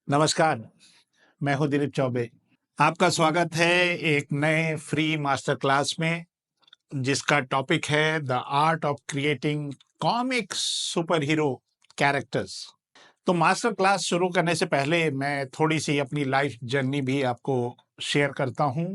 नमस्कार, मैं हूं दिलीप चौबे। आपका स्वागत है एक नए फ्री मास्टर क्लास में, जिसका टॉपिक है the art of creating comic super hero characters. तो मास्टर क्लास शुरू करने से पहले मैं थोड़ी सी अपनी लाइफ जर्नी भी आपको शेयर करता हूं।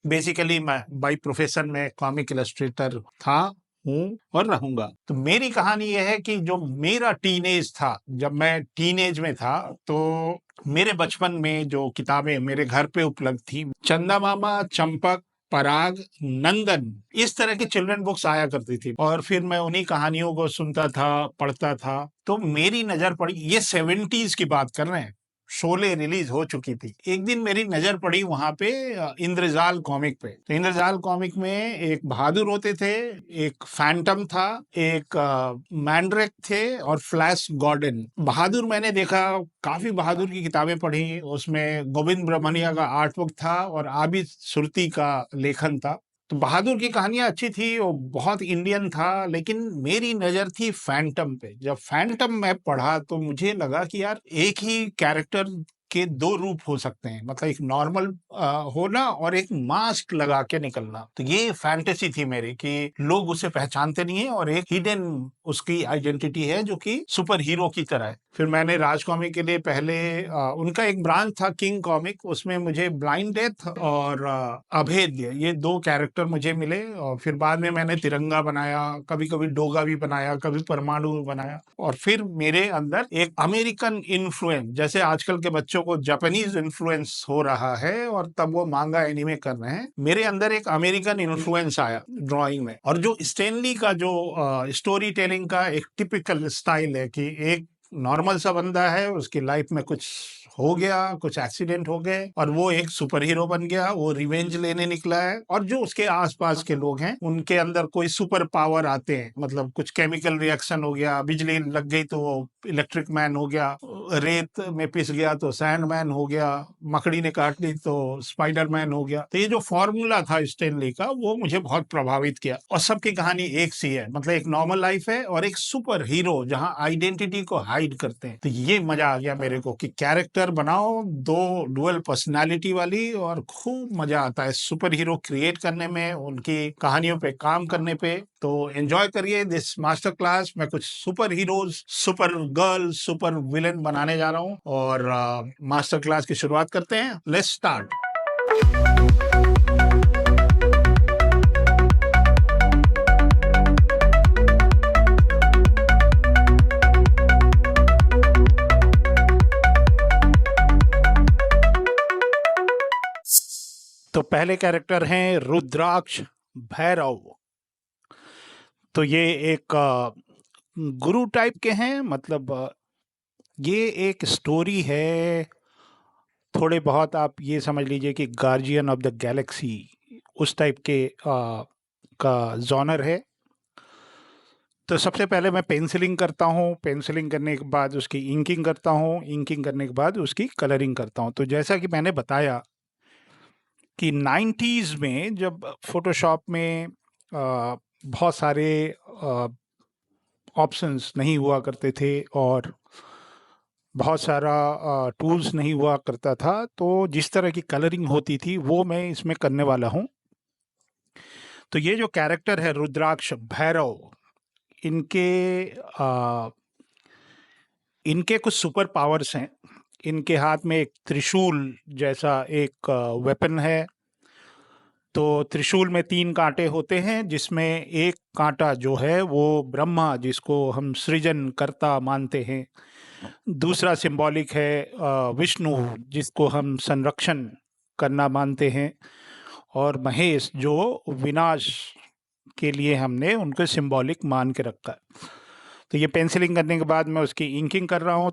बेसिकली मैं बाय प्रोफेशन में कॉमिक इलस्ट्रेटर था, हूँ और रहूंगा। तो मेरी कहानी यह है कि जो मेरा टीनेज था, जब मैं टीनेज में था, तो मेरे बचपन में जो किताबें मेरे घर पे उपलब्ध थी, चंदा मामा, चंपक, पराग, नंदन, इस तरह की चिल्ड्रन बुक्स आया करती थी और फिर मैं उन्हीं कहानियों को सुनता था, पढ़ता था। तो मेरी नजर पड़ी, ये 70s की बात कर रहे हैं, शोले रिलीज हो चुकी थी। एक दिन मेरी नजर पड़ी वहां पे इंद्रजाल कॉमिक पे। तो इंद्रजाल कॉमिक में एक बहादुर होते थे, एक फैंटम था, एक मैंड्रेक थे और फ्लैश गॉर्डन। बहादुर मैंने देखा, काफी बहादुर की किताबें पढ़ी, उसमें गोविंद ब्रह्मनिया का आर्ट वर्क था और आबिद सुरती का लेखन था। तो बहादुर की कहानियां अच्छी थी, वो बहुत इंडियन था, लेकिन मेरी नजर थी फैंटम पे। जब फैंटम मैं पढ़ा तो मुझे लगा कि यार, एक ही कैरेक्टर के दो रूप हो सकते हैं, मतलब एक नॉर्मल होना और एक मास्क लगा के निकलना। तो ये फैंटेसी थी मेरी कि लोग उसे पहचानते नहीं है और एक हिडन उसकी आइडेंटिटी है जो कि सुपर हीरो की तरह है। फिर मैंने राज कॉमिक के लिए पहले उनका एक ब्रांच था किंग कॉमिक, उसमें मुझे ब्लाइंड डेथ और अभेद्य, ये दो कैरेक्टर मुझे मिले। और फिर बाद में मैंने तिरंगा बनाया, कभी कभी डोगा भी बनाया, कभी परमाणु बनाया। और फिर मेरे अंदर एक अमेरिकन इन्फ्लुएंस, जैसे आजकल के बच्चों को जापानीज इन्फ्लुएंस हो रहा है और तब वो मांगा एनिमे कर रहे हैं, मेरे अंदर एक अमेरिकन इन्फ्लुएंस आया ड्राइंग में। और जो स्टेनली का जो स्टोरी टेलिंग का एक टिपिकल स्टाइल है कि एक नॉर्मल सा बंदा है, उसकी लाइफ में कुछ हो गया, कुछ एक्सीडेंट हो गए और वो एक सुपर हीरो बन गया, वो रिवेंज लेने निकला है। और जो उसके आसपास के लोग हैं, उनके अंदर कोई सुपर पावर आते हैं, मतलब कुछ केमिकल रिएक्शन हो गया, बिजली लग गई तो वो इलेक्ट्रिक मैन हो गया, रेत में पिस गया तो सैंड मैन हो गया, मकड़ी ने काट ली तो स्पाइडर मैन हो गया। तो ये जो फॉर्मूला था स्टेनली का, वो मुझे बहुत प्रभावित किया। और सबकी कहानी एक सी है, मतलब एक नॉर्मल लाइफ है और एक सुपर हीरो जहां आइडेंटिटी को हाइड करते हैं। तो ये मजा आ गया मेरे को कि कैरेक्टर बनाओ दो डुअल पर्सनालिटी वाली, और खूब मजा आता है सुपर हीरो क्रिएट करने में, उनकी कहानियों पे काम करने पे। तो एंजॉय करिए दिस मास्टर क्लास। मैं कुछ super heroes, super girl, super villain बनाने जा रहा हूँ और मास्टर क्लास की शुरुआत करते हैं। Let's start. तो पहले कैरेक्टर हैं रुद्राक्ष भैरव। तो ये एक गुरु टाइप के हैं, मतलब ये एक स्टोरी है, थोड़े बहुत आप ये समझ लीजिए कि गार्जियन ऑफ द गैलेक्सी, उस टाइप के का जॉनर है। तो सबसे पहले मैं पेंसिलिंग करता हूँ, पेंसिलिंग करने के बाद उसकी इंकिंग करता हूँ, इंकिंग करने के बाद उसकी कलरिंग करता हूँ। तो जैसा कि मैंने बताया कि 90s में जब फोटोशॉप में बहुत सारे ऑप्शंस नहीं हुआ करते थे और बहुत सारा टूल्स नहीं हुआ करता था, तो जिस तरह की कलरिंग होती थी वो मैं इसमें करने वाला हूँ। तो ये जो कैरेक्टर है रुद्राक्ष भैरव, इनके इनके कुछ सुपर पावर्स हैं। इनके हाथ में एक त्रिशूल जैसा एक वेपन है। तो त्रिशूल में 3 कांटे होते हैं, जिसमें एक कांटा जो है वो ब्रह्मा, जिसको हम सृजन कर्ता मानते हैं। दूसरा सिंबॉलिक है विष्णु, जिसको हम संरक्षण करना मानते हैं। और महेश, जो विनाश के लिए हमने उनको सिंबॉलिक मान के रखा है। तो ये पेंसिलिंग करने के बाद मैं उसकी इंकिंग कर रहा हूँ।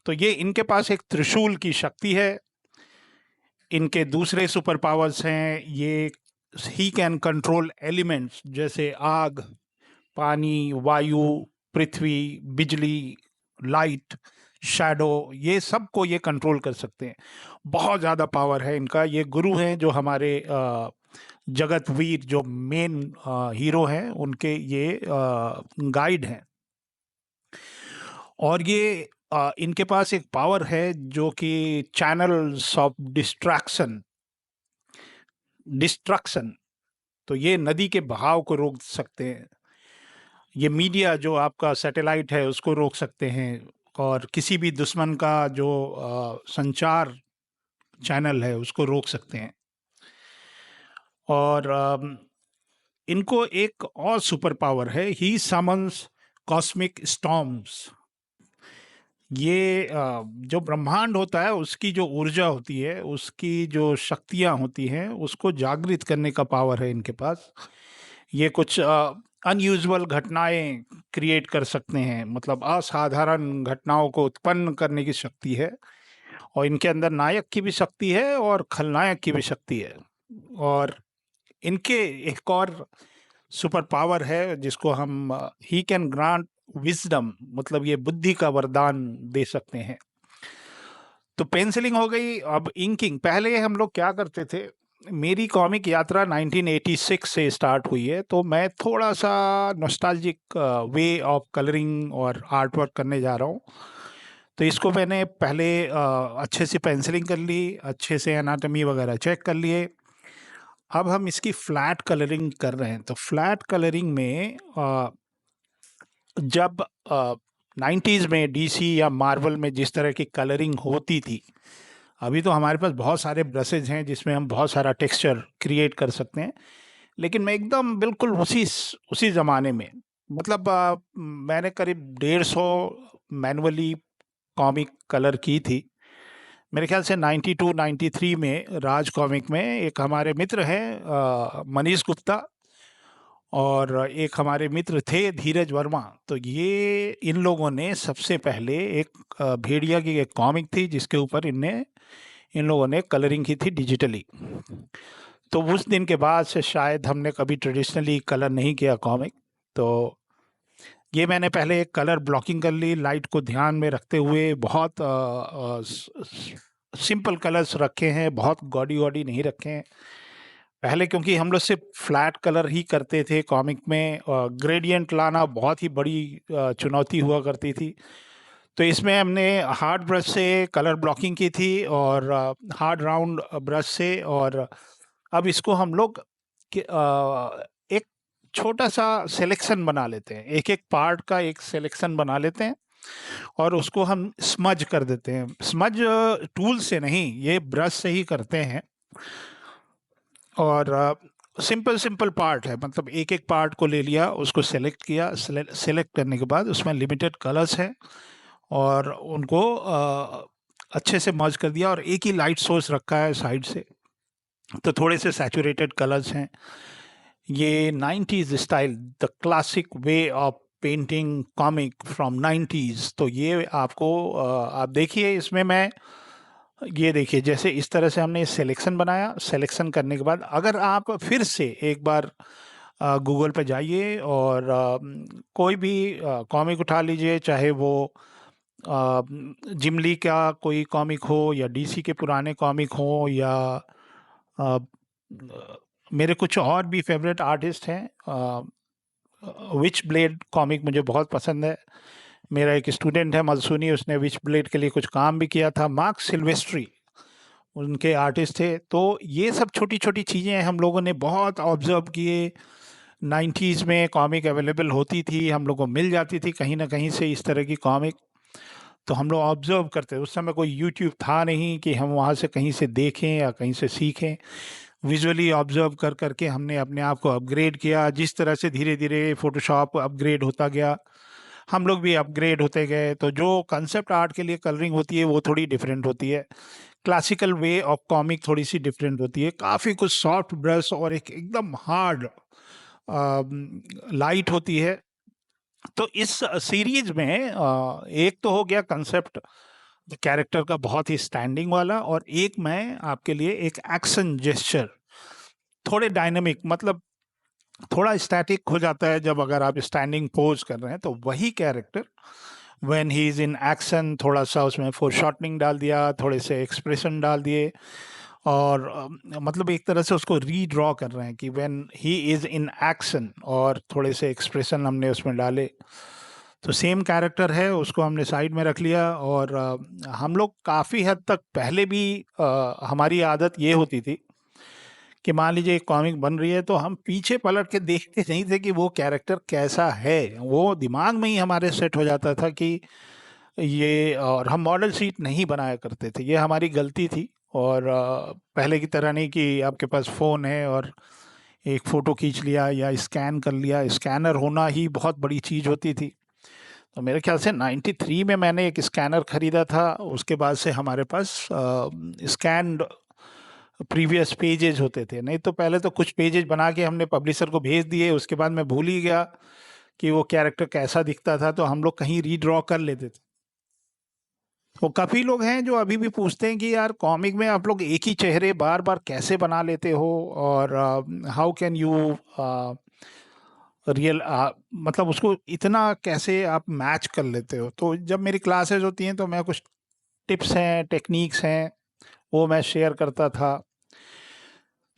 तो ये इनके पास एक त्रिशूल की शक्ति है। इनके दूसरे सुपर पावर्स हैं, ये ही कैन कंट्रोल एलिमेंट्स जैसे आग, पानी, वायु, पृथ्वी, बिजली, लाइट, शैडो, ये सबको ये कंट्रोल कर सकते हैं। बहुत ज़्यादा पावर है इनका। ये गुरु हैं जो हमारे जगत वीर, जो मेन हीरो हैं, उनके ये गाइड हैं। और ये इनके पास एक पावर है जो कि चैनल्स ऑफ डिस्ट्रक्शन, तो ये नदी के बहाव को रोक सकते हैं। ये मीडिया जो आपका सैटेलाइट है उसको रोक सकते हैं, और किसी भी दुश्मन का जो संचार चैनल है उसको रोक सकते हैं। और इनको एक और सुपर पावर है, ही समन्स कॉस्मिक स्टॉर्म्स। ये जो ब्रह्मांड होता है उसकी जो ऊर्जा होती है, उसकी जो शक्तियाँ होती हैं, उसको जागृत करने का पावर है इनके पास। ये कुछ अनयूजुअल घटनाएं क्रिएट कर सकते हैं, मतलब असाधारण घटनाओं को उत्पन्न करने की शक्ति है। और इनके अंदर नायक की भी शक्ति है और खलनायक की भी शक्ति है। और इनके एक और सुपर पावर है जिसको हम ही कैन ग्रांट विजडम, मतलब ये बुद्धि का वरदान दे सकते हैं। तो पेंसिलिंग हो गई, अब इंकिंग। पहले हम लोग क्या करते थे, मेरी कॉमिक यात्रा 1986 से स्टार्ट हुई है, तो मैं थोड़ा सा नॉस्टैल्जिक वे ऑफ कलरिंग और आर्ट वर्क करने जा रहा हूँ। तो इसको मैंने पहले अच्छे से पेंसिलिंग कर ली, अच्छे से एनाटॉमी वगैरह चेक कर लिए। अब हम इसकी फ्लैट कलरिंग कर रहे हैं। तो फ्लैट कलरिंग में जब 90s में डीसी या मार्वल में जिस तरह की कलरिंग होती थी, अभी तो हमारे पास बहुत सारे ब्रशेज हैं जिसमें हम बहुत सारा टेक्सचर क्रिएट कर सकते हैं। लेकिन मैं एकदम बिल्कुल उसी ज़माने में, मतलब मैंने करीब 150 मैनुअली कॉमिक कलर की थी। मेरे ख्याल से 92 93 में राज कॉमिक में एक हमारे मित्र हैं मनीष गुप्ता, और एक हमारे मित्र थे धीरज वर्मा। तो ये इन लोगों ने सबसे पहले एक भेड़िया की एक कॉमिक थी जिसके ऊपर इन लोगों ने कलरिंग की थी डिजिटली। तो उस दिन के बाद से शायद हमने कभी ट्रेडिशनली कलर नहीं किया कॉमिक। तो ये मैंने पहले एक कलर ब्लॉकिंग कर ली, लाइट को ध्यान में रखते हुए। बहुत सिंपल कलर्स रखे हैं, बहुत गॉडी गॉडी नहीं रखे हैं पहले, क्योंकि हम लोग सिर्फ फ्लैट कलर ही करते थे कॉमिक में। ग्रेडियंट लाना बहुत ही बड़ी चुनौती हुआ करती थी। तो इसमें हमने हार्ड ब्रश से कलर ब्लॉकिंग की थी, और हार्ड राउंड ब्रश से। और अब इसको हम लोग एक छोटा सा सिलेक्शन बना लेते हैं, एक एक पार्ट का एक सिलेक्शन बना लेते हैं, और उसको हम स्मज कर देते हैं। स्मज टूल से नहीं, ये ब्रश से ही करते हैं। और सिंपल पार्ट है, मतलब एक एक पार्ट को ले लिया, उसको सेलेक्ट किया। सेलेक्ट करने के बाद उसमें लिमिटेड कलर्स हैं, और उनको अच्छे से मर्ज कर दिया, और एक ही लाइट सोर्स रखा है साइड से। तो थोड़े से सैचुरेटेड कलर्स हैं। ये 90s style, the classic way of painting comic from 90s। तो ये आपको आप देखिए, इसमें मैं ये देखिए, जैसे इस तरह से हमने सिलेक्शन बनाया। सिलेक्शन करने के बाद अगर आप फिर से एक बार गूगल पे जाइए और कोई भी कॉमिक उठा लीजिए, चाहे वो जिमली का कोई कॉमिक हो, या डीसी के पुराने कॉमिक हो, या अ, मेरे कुछ और भी फेवरेट आर्टिस्ट हैं। विच ब्लेड कॉमिक मुझे बहुत पसंद है। मेरा एक स्टूडेंट है मलसूनी, उसने विच ब्लेड के लिए कुछ काम भी किया था। मार्क सिल्वेस्ट्री उनके आर्टिस्ट थे। तो ये सब छोटी छोटी चीज़ें हम लोगों ने बहुत ऑब्जर्व किए। 90s में कॉमिक अवेलेबल होती थी, हम लोग को मिल जाती थी कहीं ना कहीं से इस तरह की कॉमिक। तो हम लोग ऑब्जर्व करते, उस समय कोई यूट्यूब था नहीं कि हम वहाँ से कहीं से देखें या कहीं से सीखें। विजुअली ऑब्जर्व कर करके हमने अपने आप को अपग्रेड किया। जिस तरह से धीरे धीरे फोटोशॉप अपग्रेड होता गया, हम लोग भी अपग्रेड होते गए। तो जो कंसेप्ट आर्ट के लिए कलरिंग होती है वो थोड़ी डिफरेंट होती है, क्लासिकल वे ऑफ कॉमिक थोड़ी सी डिफरेंट होती है। काफ़ी कुछ सॉफ्ट ब्रश और एक एकदम हार्ड लाइट होती है। तो इस सीरीज में एक तो हो गया कंसेप्ट कैरेक्टर का बहुत ही स्टैंडिंग वाला, और एक मैं आपके लिए एक एक्शन जेस्चर, थोड़े डायनेमिक, मतलब थोड़ा स्टैटिक हो जाता है जब अगर आप स्टैंडिंग पोज कर रहे हैं। तो वही character when he is in action, थोड़ा सा उसमें फोरशॉर्टनिंग डाल दिया, थोड़े से एक्सप्रेशन डाल दिए, और मतलब एक तरह से उसको रीड्रॉ कर रहे हैं कि when he is in action, और थोड़े से एक्सप्रेशन हमने उसमें डाले। तो सेम कैरेक्टर है, उसको हमने साइड में रख लिया। और हम लोग काफ़ी हद तक पहले भी हमारी आदत ये होती थी कि मान लीजिए एक कॉमिक बन रही है तो हम पीछे पलट के देखते नहीं थे कि वो कैरेक्टर कैसा है, वो दिमाग में ही हमारे सेट हो जाता था कि ये। और हम मॉडल शीट नहीं बनाया करते थे, ये हमारी गलती थी। और पहले की तरह नहीं कि आपके पास फ़ोन है और एक फ़ोटो खींच लिया या स्कैन कर लिया। स्कैनर होना ही बहुत बड़ी चीज़ होती थी। तो मेरे ख्याल से 93 में मैंने एक स्कैनर खरीदा था। उसके बाद से हमारे पास स्कैन्ड प्रीवियस पेजेज होते थे। नहीं तो पहले तो कुछ पेजेज बना के हमने पब्लिशर को भेज दिए, उसके बाद मैं भूल ही गया कि वो कैरेक्टर कैसा दिखता था, तो हम लोग कहीं रीड्रॉ कर लेते थे। तो काफ़ी लोग हैं जो अभी भी पूछते हैं कि यार कॉमिक में आप लोग एक ही चेहरे बार बार कैसे बना लेते हो, और हाउ कैन यू रियल मतलब उसको इतना कैसे आप मैच कर लेते हो। तो जब मेरी क्लासेस होती हैं तो मैं कुछ टिप्स हैं, टेक्निक्स हैं, वो मैं शेयर करता था।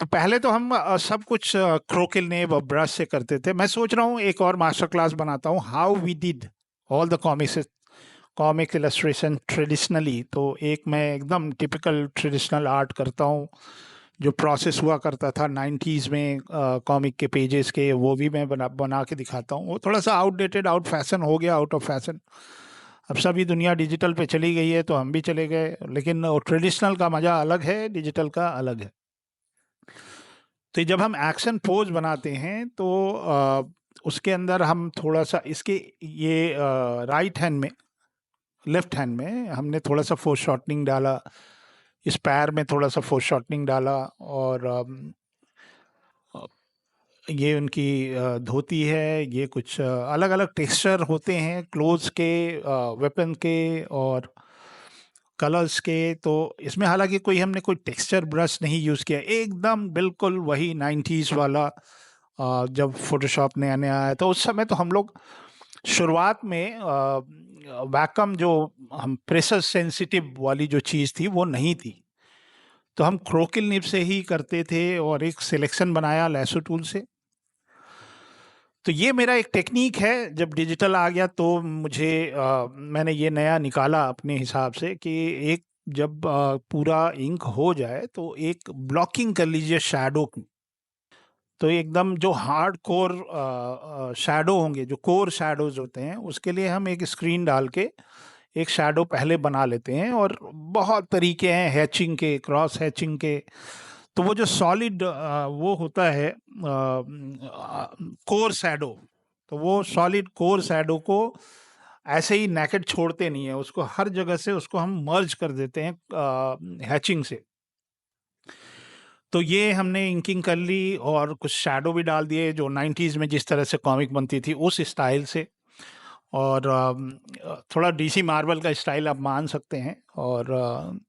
तो पहले तो हम सब कुछ क्रोकिल नेब और ब्रश से करते थे। मैं सोच रहा हूँ एक और मास्टर क्लास बनाता हूँ, how we did all the comics, comic illustration traditionally. तो एक मैं एकदम टिपिकल ट्रेडिशनल आर्ट करता हूँ, जो प्रोसेस हुआ करता था 90s में कॉमिक के पेजेस के, वो भी मैं बना बना के दिखाता हूँ। वो थोड़ा सा आउटडेटेड, आउट फैशन हो गया, आउट ऑफ फैशन। अब सभी दुनिया डिजिटल पे चली गई है तो हम भी चले गए, लेकिन ट्रेडिशनल का मज़ा अलग है, डिजिटल का अलग है। तो जब हम एक्शन पोज बनाते हैं तो उसके अंदर हम थोड़ा सा इसके ये राइट हैंड में, लेफ्ट हैंड में हमने थोड़ा सा फोर शॉर्टनिंग डाला, इस पैर में थोड़ा सा फोर शॉर्टनिंग डाला। और अ, ये उनकी धोती है, ये कुछ अलग अलग टेक्सचर होते हैं क्लोथ्स के, वेपन के और कलर्स के। तो इसमें हालांकि कोई हमने कोई टेक्सचर ब्रश नहीं यूज़ किया, एकदम बिल्कुल वही 90s वाला। जब फोटोशॉप नया नया आया तो उस समय तो हम लोग शुरुआत में वैकम, जो हम प्रेशर सेंसिटिव वाली जो चीज़ थी वो नहीं थी, तो हम क्रोकिल निब से ही करते थे और एक सिलेक्शन बनाया लैसो टूल से। तो ये मेरा एक टेक्निक है। जब डिजिटल आ गया तो मुझे मैंने ये नया निकाला अपने हिसाब से कि एक जब पूरा इंक हो जाए तो एक ब्लॉकिंग कर लीजिए शैडो की। तो एकदम जो हार्ड कोर शैडो होंगे, जो कोर शैडोज होते हैं, उसके लिए हम एक स्क्रीन डाल के एक शैडो पहले बना लेते हैं। और बहुत तरीके हैं हैचिंग के, क्रॉस हैचिंग के। तो वो जो सॉलिड वो होता है कोर शैडो, तो वो सॉलिड कोर शैडो को ऐसे ही नेकेड छोड़ते नहीं है, उसको हर जगह से उसको हम मर्ज कर देते हैं हैचिंग से। तो ये हमने इंकिंग कर ली और कुछ शैडो भी डाल दिए, जो 90s में जिस तरह से कॉमिक बनती थी उस स्टाइल से। और थोड़ा डीसी मार्वल का स्टाइल आप मान सकते हैं। और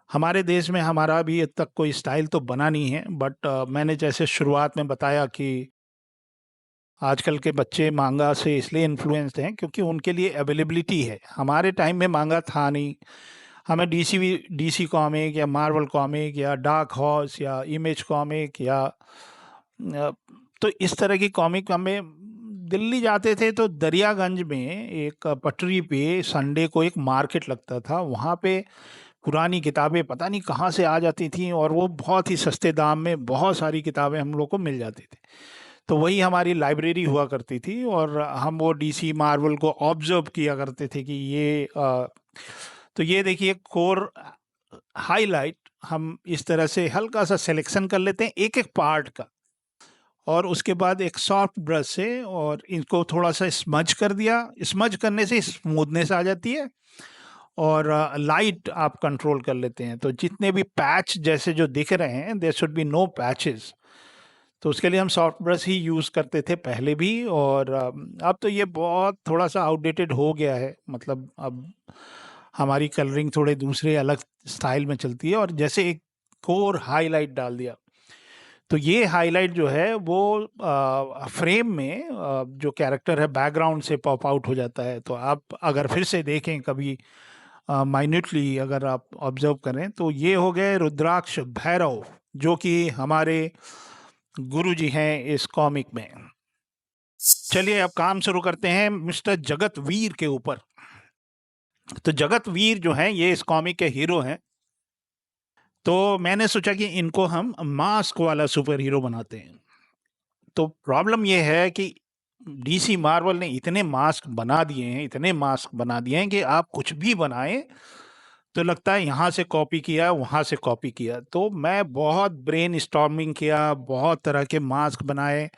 हमारे देश में हमारा अभी अब तक कोई स्टाइल तो बना नहीं है, बट मैंने जैसे शुरुआत में बताया कि आजकल के बच्चे मांगा से इसलिए इन्फ्लुएंस्ड हैं क्योंकि उनके लिए अवेलेबिलिटी है। हमारे टाइम में मांगा था नहीं, हमें डीसी कॉमिक या मार्वल कॉमिक या डार्क हॉर्स या इमेज कॉमिक या तो इस तरह की कॉमिक हमें, दिल्ली जाते थे तो दरियागंज में एक पटरी पे संडे को एक मार्केट लगता था, वहाँ पे पुरानी किताबें पता नहीं कहाँ से आ जाती थी और वो बहुत ही सस्ते दाम में बहुत सारी किताबें हम लोग को मिल जाती थी। तो वही हमारी लाइब्रेरी हुआ करती थी और हम वो डीसी मार्वल को ऑब्जर्व किया करते थे कि ये तो ये देखिए कोर हाईलाइट हम इस तरह से हल्का सा सिलेक्शन कर लेते हैं एक एक पार्ट का, और उसके बाद एक सॉफ्ट ब्रश से और इनको थोड़ा सा स्मज कर दिया। स्मज करने से स्मूथनेस आ जाती है और लाइट आप कंट्रोल कर लेते हैं। तो जितने भी पैच जैसे जो दिख रहे हैं, there should be no patches. तो उसके लिए हम सॉफ्ट ब्रश ही यूज़ करते थे पहले भी। और अब तो ये बहुत थोड़ा सा आउटडेटेड हो गया है, मतलब अब हमारी कलरिंग थोड़े दूसरे अलग स्टाइल में चलती है। और जैसे एक कोर हाईलाइट डाल दिया तो ये हाईलाइट जो है वो फ्रेम में जो कैरेक्टर है बैकग्राउंड से पॉप आउट हो जाता है। तो आप अगर फिर से देखें कभी माइन्यूटली अगर आप ऑब्जर्व करें तो ये हो गए रुद्राक्ष भैरव, जो कि हमारे गुरु जी हैं इस कॉमिक में। चलिए अब काम शुरू करते हैं मिस्टर जगत वीर के ऊपर। तो जगत वीर जो हैं ये इस कॉमिक के हीरो हैं। तो मैंने सोचा कि इनको हम मास्क वाला सुपर हीरो बनाते हैं। तो प्रॉब्लम ये है कि डीसी मार्वल ने इतने मास्क बना दिए हैं, इतने मास्क बना दिए हैं कि आप कुछ भी बनाएं तो लगता है यहाँ से कॉपी किया, वहाँ से कॉपी किया। तो मैं बहुत ब्रेन स्टॉर्मिंग किया, बहुत तरह के मास्क बनाए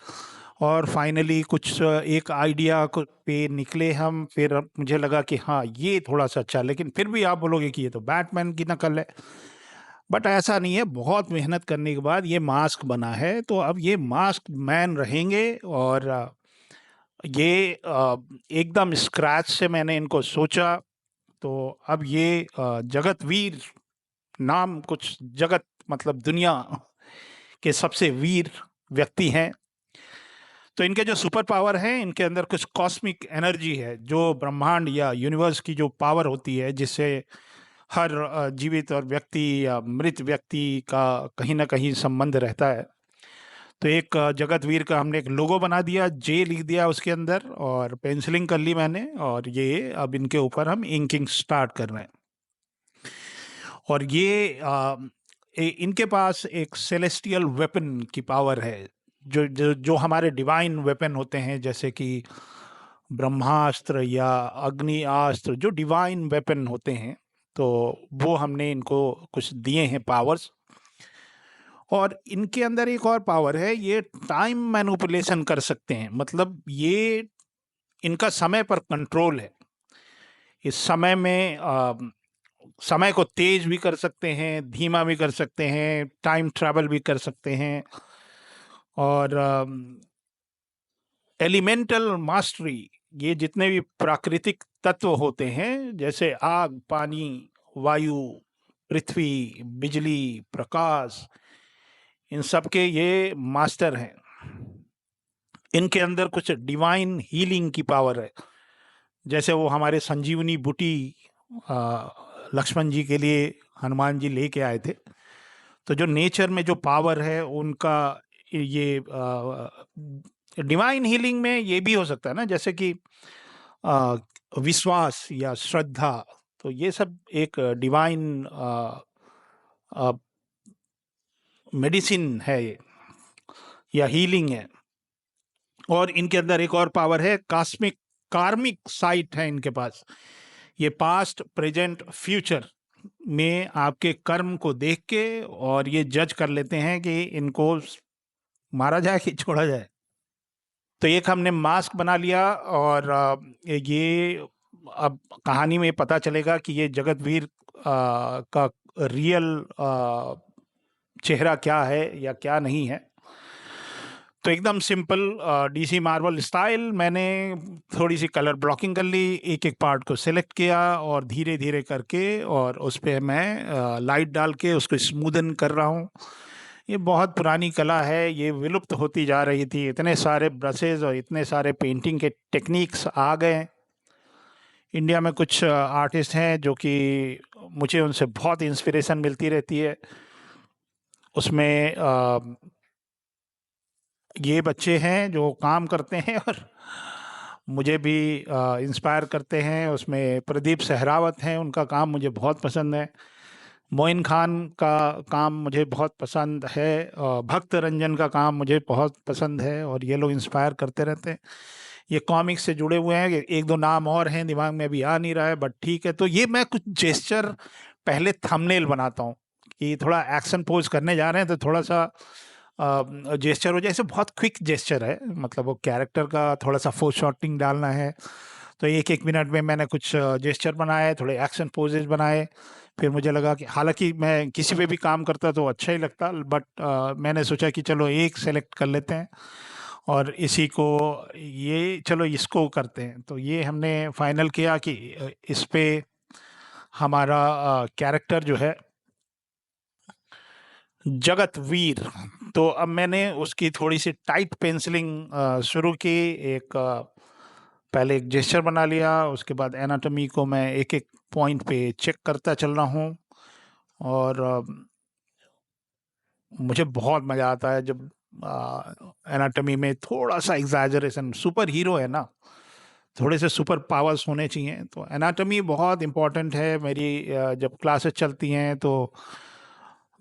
और फाइनली कुछ एक आइडिया को पे निकले हम। फिर मुझे लगा कि हाँ ये थोड़ा सा अच्छा, लेकिन फिर भी आप बोलोगे कि ये तो बैटमैन की नकल है। बट ऐसा नहीं है, बहुत मेहनत करने के बाद ये मास्क बना है। तो अब ये मास्क मैन रहेंगे और ये एकदम स्क्रैच से मैंने इनको सोचा। तो अब ये जगतवीर नाम, कुछ जगत मतलब दुनिया के सबसे वीर व्यक्ति हैं। तो इनके जो सुपर पावर है, इनके अंदर कुछ कॉस्मिक एनर्जी है जो ब्रह्मांड या यूनिवर्स की जो पावर होती है, जिससे हर जीवित और व्यक्ति या मृत व्यक्ति का कहीं ना कहीं संबंध रहता है। तो एक जगतवीर का हमने एक लोगो बना दिया, जे लिख दिया उसके अंदर और पेंसिलिंग कर ली मैंने। और ये अब इनके ऊपर हम इंकिंग स्टार्ट कर रहे हैं। और ये इनके पास एक सेलेस्टियल वेपन की पावर है, जो हमारे डिवाइन वेपन होते हैं, जैसे कि ब्रह्मास्त्र या अग्नि अस्त्र, जो डिवाइन वेपन होते हैं। तो वो हमने इनको कुछ दिए हैं पावर्स। और इनके अंदर एक और पावर है, ये टाइम मैनिपुलेशन कर सकते हैं। मतलब ये इनका समय पर कंट्रोल है। इस समय में समय को तेज भी कर सकते हैं, धीमा भी कर सकते हैं, टाइम ट्रैवल भी कर सकते हैं। और एलिमेंटल मास्टरी, ये जितने भी प्राकृतिक तत्व होते हैं, जैसे आग, पानी, वायु, पृथ्वी, बिजली, प्रकाश, इन सब के ये मास्टर हैं। इनके अंदर कुछ डिवाइन हीलिंग की पावर है। जैसे वो हमारे संजीवनी बूटी लक्ष्मण जी के लिए हनुमान जी लेके आए थे। तो जो नेचर में जो पावर है उनका, ये डिवाइन हीलिंग में ये भी हो सकता है ना, जैसे कि विश्वास या श्रद्धा। तो ये सब एक डिवाइन मेडिसिन है ये, या हीलिंग है। और इनके अंदर एक और पावर है, कार्मिक साइट है इनके पास। ये पास्ट, प्रेजेंट, फ्यूचर में आपके कर्म को देख के और ये जज कर लेते हैं कि इनको मारा जाए कि छोड़ा जाए। तो एक हमने मास्क बना लिया और ये अब कहानी में पता चलेगा कि ये जगतवीर का रियल चेहरा क्या है या क्या नहीं है। तो एकदम सिंपल डीसी मार्वल स्टाइल मैंने थोड़ी सी कलर ब्लॉकिंग कर ली, एक एक पार्ट को सिलेक्ट किया और धीरे धीरे करके और उस पर मैं लाइट डाल के उसको स्मूदन कर रहा हूँ। ये बहुत पुरानी कला है, ये विलुप्त होती जा रही थी। इतने सारे ब्रशेज और इतने सारे पेंटिंग के टेक्निक्स आ गए। इंडिया में कुछ आर्टिस्ट हैं जो कि मुझे उनसे बहुत इंस्पिरेशन मिलती रहती है। उसमें ये बच्चे हैं जो काम करते हैं और मुझे भी इंस्पायर करते हैं। उसमें प्रदीप सहरावत हैं, उनका काम मुझे बहुत पसंद है। मोइन खान का काम मुझे बहुत पसंद है। भक्त रंजन का काम मुझे बहुत पसंद है। और ये लोग इंस्पायर करते रहते हैं। ये कॉमिक्स से जुड़े हुए हैं। एक दो नाम और हैं, दिमाग में अभी आ नहीं रहा है, बट ठीक है। तो ये मैं कुछ जेस्चर पहले थंबनेल बनाता हूँ कि थोड़ा एक्शन पोज करने जा रहे हैं, तो थोड़ा सा जेस्चर हो जाए। ऐसे बहुत क्विक जेस्चर है, मतलब वो कैरेक्टर का थोड़ा सा फोरशॉटिंग डालना है। तो एक एक मिनट में मैंने कुछ जेस्चर बनाए, थोड़े एक्शन पोजेज बनाए। फिर मुझे लगा कि हालांकि मैं किसी पे भी काम करता तो अच्छा ही लगता, बट मैंने सोचा कि चलो एक सेलेक्ट कर लेते हैं और इसी को, ये चलो इसको करते हैं। तो ये हमने फाइनल किया कि इस पे हमारा कैरेक्टर जो है जगत वीर। तो अब मैंने उसकी थोड़ी सी टाइट पेंसिलिंग शुरू की। एक पहले एक जेस्चर बना लिया, उसके बाद एनाटॉमी को मैं एक एक पॉइंट पे चेक करता चल रहा हूँ। और मुझे बहुत मज़ा आता है जब एनाटॉमी में थोड़ा सा एग्जैजरेशन, सुपर हीरो है ना, थोड़े से सुपर पावर्स होने चाहिए, तो एनाटॉमी बहुत इम्पोर्टेंट है। मेरी जब क्लासेस चलती हैं तो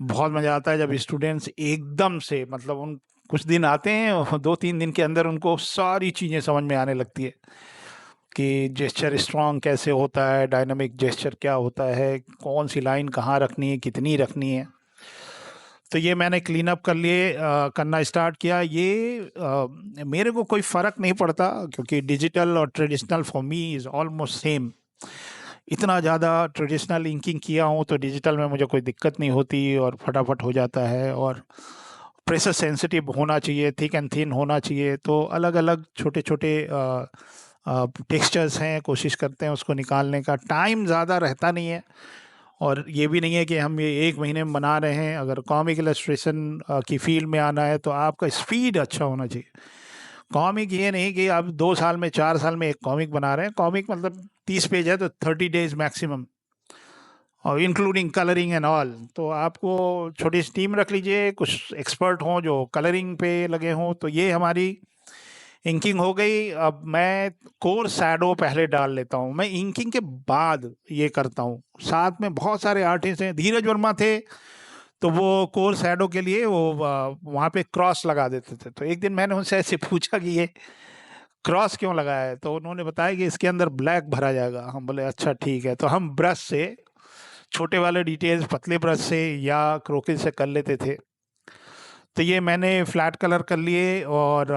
बहुत मज़ा आता है जब स्टूडेंट्स एकदम से, मतलब उन कुछ दिन आते हैं और 2-3 दिन के अंदर उनको सारी चीज़ें समझ में आने लगती है कि जेस्चर स्ट्रांग कैसे होता है, डायनामिक जेस्चर क्या होता है, कौन सी लाइन कहाँ रखनी है, कितनी रखनी है। तो ये मैंने क्लीन अप कर लिए, करना स्टार्ट किया। ये मेरे को कोई फ़र्क नहीं पड़ता क्योंकि डिजिटल और traditional for me is almost same. इतना ज़्यादा ट्रेडिशनल इंकिंग किया हूँ तो डिजिटल में मुझे कोई दिक्कत नहीं होती और फटाफट हो जाता है। और प्रेशर सेंसिटिव होना चाहिए, थिक एंड थिन होना चाहिए, तो अलग अलग छोटे छोटे टेक्सचर्स हैं, कोशिश करते हैं उसको निकालने का। टाइम ज़्यादा रहता नहीं है और ये भी नहीं है कि हम ये 1 महीने में बना रहे हैं। अगर कॉमिक इलस्ट्रेशन की फील्ड में आना है तो आपका स्पीड अच्छा होना चाहिए। कॉमिक ये नहीं कि आप 2 साल में 4 साल में एक कॉमिक बना रहे हैं। कॉमिक मतलब 30 पेज है तो 30 डेज मैक्सिमम, और इंक्लूडिंग कलरिंग एंड ऑल। तो आपको छोटी सी टीम रख लीजिए, कुछ एक्सपर्ट हों जो कलरिंग पे लगे हों। तो ये हमारी इंकिंग हो गई। अब मैं कोर शैडो पहले डाल लेता हूँ, मैं इंकिंग के बाद ये करता हूँ। साथ में बहुत सारे आर्टिस्ट हैं, धीरज वर्मा थे, तो वो कोर शैडो के लिए वो वहाँ पे क्रॉस लगा देते थे। तो एक दिन मैंने उनसे ऐसे पूछा कि ये क्रॉस क्यों लगाया है, तो उन्होंने बताया कि इसके अंदर ब्लैक भरा जाएगा। हम बोले अच्छा ठीक है। तो हम ब्रश से छोटे वाले डिटेल्स पतले ब्रश से या क्रोकिल से कर लेते थे। तो ये मैंने फ्लैट कलर कर लिए और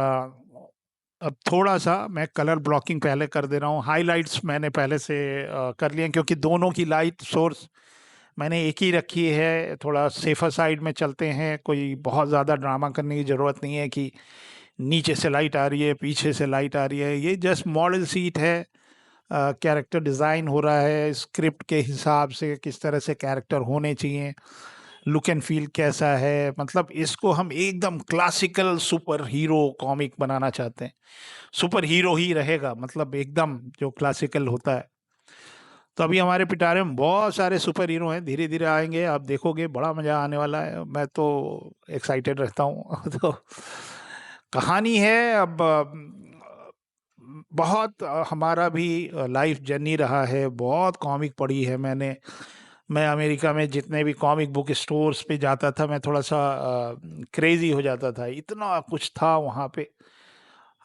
अब थोड़ा सा मैं कलर ब्लॉकिंग पहले कर दे रहा हूँ। हाइलाइट्स मैंने पहले से कर लिए क्योंकि दोनों की लाइट सोर्स मैंने एक ही रखी है। थोड़ा सेफर साइड में चलते हैं, कोई बहुत ज़्यादा ड्रामा करने की ज़रूरत नहीं है कि नीचे से लाइट आ रही है, पीछे से लाइट आ रही है। ये जस्ट मॉडल सीट है, कैरेक्टर डिज़ाइन हो रहा है स्क्रिप्ट के हिसाब से, किस तरह से कैरेक्टर होने चाहिए, लुक एंड फील कैसा है। मतलब इसको हम एकदम क्लासिकल सुपर हीरो कॉमिक बनाना चाहते हैं। सुपर हीरो ही रहेगा, मतलब एकदम जो क्लासिकल होता है। तो अभी हमारे पिटारे में बहुत सारे सुपर हीरो हैं, धीरे धीरे आएंगे, आप देखोगे बड़ा मज़ा आने वाला है। मैं तो एक्साइटेड रहता हूँ तो कहानी है अब बहुत हमारा भी लाइफ जर्नी रहा है, बहुत कॉमिक पढ़ी है मैंने। मैं अमेरिका में जितने भी कॉमिक बुक स्टोर्स पे जाता था, मैं थोड़ा सा क्रेजी हो जाता था, इतना कुछ था वहाँ पे।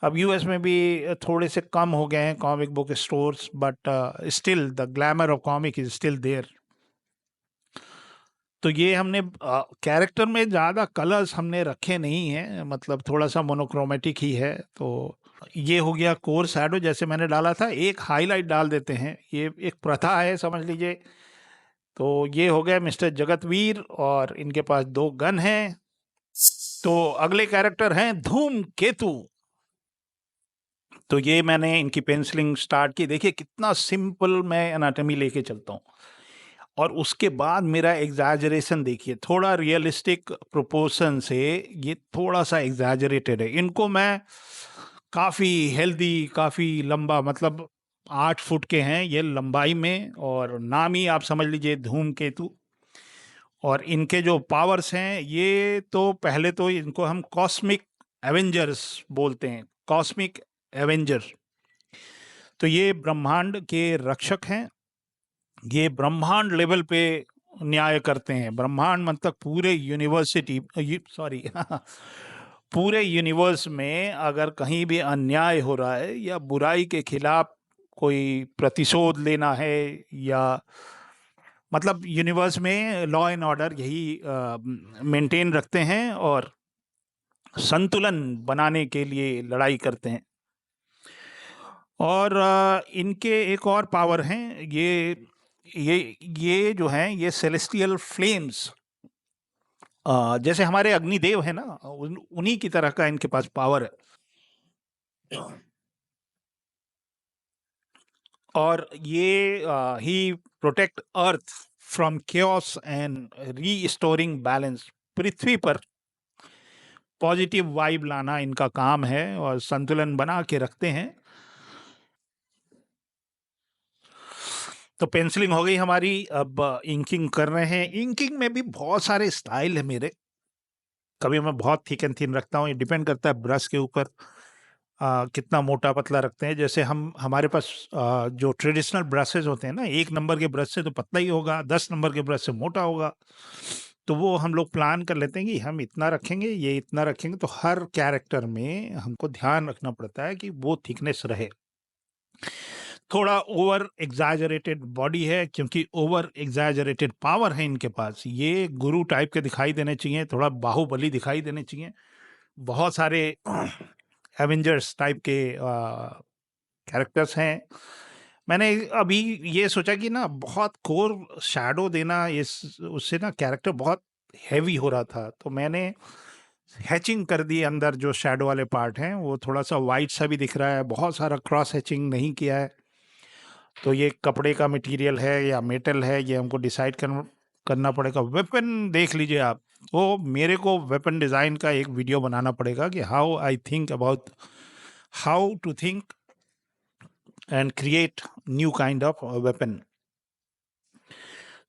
अब यूएस में भी थोड़े से कम हो गए हैं comic book stores, but still the glamour of comic is still there. तो ये हमने कैरेक्टर में ज़्यादा कलर्स हमने रखे नहीं हैं, मतलब थोड़ा सा मोनोक्रोमेटिक ही है। तो ये हो गया कोर शैडो जैसे मैंने डाला था। एक हाईलाइट डाल देते हैं, ये एक प्रथा है समझ लीजिए। तो ये हो गया मिस्टर जगतवीर और इनके पास 2 गन हैं। तो अगले कैरेक्टर हैं धूम केतु। तो ये मैंने इनकी पेंसिलिंग स्टार्ट की। देखिए कितना सिंपल मैं एनाटॉमी लेके चलता हूँ, और उसके बाद मेरा एग्जैजरेशन देखिए, थोड़ा रियलिस्टिक प्रोपोर्शन से ये थोड़ा सा एग्जैजरेटेड है। इनको मैं काफ़ी हेल्दी, काफ़ी लंबा, मतलब 8 फुट के हैं ये लंबाई में, और नाम ही आप समझ लीजिए धूमकेतु। और इनके जो पावर्स हैं, ये तो पहले तो इनको हम कॉस्मिक एवेंजर्स बोलते हैं, कॉस्मिक एवेंजर। तो ये ब्रह्मांड के रक्षक हैं। ये ब्रह्मांड लेवल पे न्याय करते हैं। ब्रह्मांड मतलब पूरे यूनिवर्सिटी, सॉरी पूरे यूनिवर्स में अगर कहीं भी अन्याय हो रहा है या बुराई के खिलाफ कोई प्रतिशोध लेना है, या मतलब यूनिवर्स में लॉ एंड ऑर्डर यही मेंटेन रखते हैं और संतुलन बनाने के लिए लड़ाई करते हैं। और इनके एक और पावर हैं, ये जो हैं ये सेलेस्टियल फ्लेम्स, जैसे हमारे अग्निदेव है ना, उन्हीं की तरह का इनके पास पावर है। और ये ही protect earth from chaos and restoring balance. पृथ्वी पर पॉजिटिव वाइब लाना इनका काम है और संतुलन बना के रखते हैं। तो पेंसिलिंग हो गई हमारी, अब इंकिंग कर रहे हैं। इंकिंग में भी बहुत सारे स्टाइल है मेरे। कभी मैं बहुत थिक एंड थिन रखता हूँ, ये डिपेंड करता है ब्रश के ऊपर कितना मोटा पतला रखते हैं। जैसे हम हमारे पास जो ट्रेडिशनल ब्रशेज होते हैं ना, 1 नंबर के ब्रश से तो पतला ही होगा, 10 नंबर के ब्रश से मोटा होगा। तो वो हम लोग प्लान कर लेते हैं कि हम इतना रखेंगे, ये इतना रखेंगे, तो हर कैरेक्टर में हमको ध्यान रखना पड़ता है कि वो थिकनेस रहे। थोड़ा ओवर एग्जैजरेटेड बॉडी है क्योंकि ओवर एग्जैजरेटेड पावर है इनके पास। ये गुरु टाइप के दिखाई देने चाहिए, थोड़ा बाहुबली दिखाई देने चाहिए। बहुत सारे एवेंजर्स टाइप के कैरेक्टर्स हैं। मैंने अभी ये सोचा कि ना बहुत कोर शैडो देना, इस उससे ना कैरेक्टर बहुत हैवी हो रहा था, तो मैंने हैचिंग कर दी अंदर। जो शैडो वाले पार्ट हैं वो थोड़ा सा वाइट सा भी दिख रहा है, बहुत सारा क्रॉस हैचिंग नहीं किया है। तो ये कपड़े का मटेरियल है या मेटल है, ये हमको डिसाइड करना पड़ेगा। वेपन देख लीजिए आप, तो मेरे को वेपन डिज़ाइन का एक वीडियो बनाना पड़ेगा कि how I think about how to think and create new kind of weapon.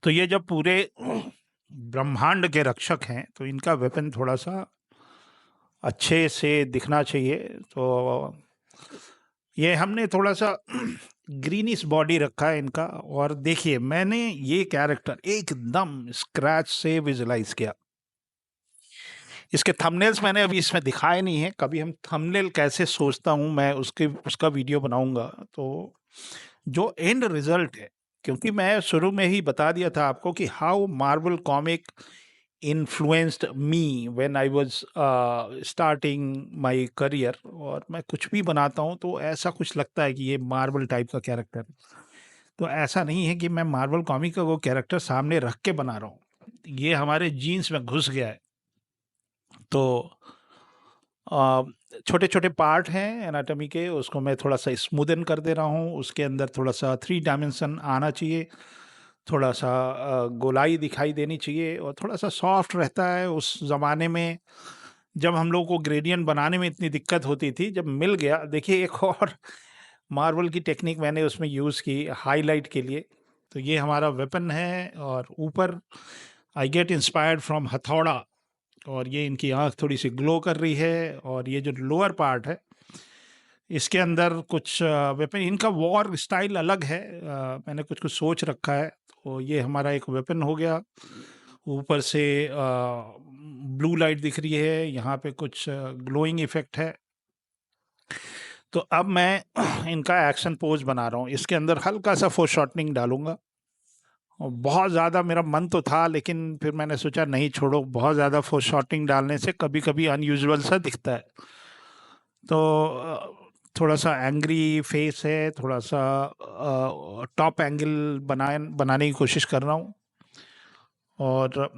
तो ये जब पूरे ब्रह्मांड के रक्षक हैं तो इनका वेपन थोड़ा सा अच्छे से दिखना चाहिए। तो ये हमने थोड़ा सा ग्रीनिश बॉडी रखा है इनका। और देखिए, मैंने ये कैरेक्टर एकदम स्क्रैच से विजुलाइज किया। इसके थंबनेल्स मैंने अभी इसमें दिखाए नहीं है, कभी हम थंबनेल कैसे सोचता हूँ मैं उसका वीडियो बनाऊंगा। तो जो एंड रिजल्ट है, क्योंकि मैं शुरू में ही बता दिया था आपको कि how Marvel comic influenced me when I was starting my career. और मैं कुछ भी बनाता हूँ तो ऐसा कुछ लगता है कि ये मार्वल टाइप का कैरेक्टर। तो ऐसा नहीं है कि मैं मार्वल कॉमिक का वो कैरेक्टर सामने रख के बना रहा हूँ, ये हमारे जीन्स में घुस गया है। तो छोटे छोटे पार्ट हैं एनाटॉमी के, उसको मैं थोड़ा सा स्मूदन कर दे रहा हूँ। उसके अंदर थोड़ा सा 3 डायमेंशन आना चाहिए, थोड़ा सा गोलाई दिखाई देनी चाहिए, और थोड़ा सा सॉफ्ट रहता है। उस ज़माने में जब हम लोग को ग्रेडियंट बनाने में इतनी दिक्कत होती थी, जब मिल गया। देखिए, एक और मार्वल की टेक्निक मैंने उसमें यूज़ की हाईलाइट के लिए। तो ये हमारा वेपन है, और ऊपर आई गेट इंस्पायर्ड फ्रॉम हथौड़ा, और ये इनकी आँख थोड़ी सी ग्लो कर रही है। और ये जो लोअर पार्ट है, इसके अंदर कुछ वेपन, इनका वॉर स्टाइल अलग है। मैंने कुछ कुछ सोच रखा है। तो ये हमारा एक वेपन हो गया। ऊपर से ब्लू लाइट दिख रही है, यहाँ पे कुछ ग्लोइंग इफेक्ट है। तो अब मैं इनका एक्शन पोज बना रहा हूँ। इसके अंदर हल्का सा फोरशॉर्टनिंग डालूंगा। और बहुत ज़्यादा मेरा मन तो था, लेकिन फिर मैंने सोचा नहीं, छोड़ो, बहुत ज़्यादा फोरशॉर्टनिंग डालने से कभी कभी अनयूजुअल सा दिखता है। तो थोड़ा सा एंग्री फेस है, थोड़ा सा टॉप एंगल बनाने की कोशिश कर रहा हूँ। और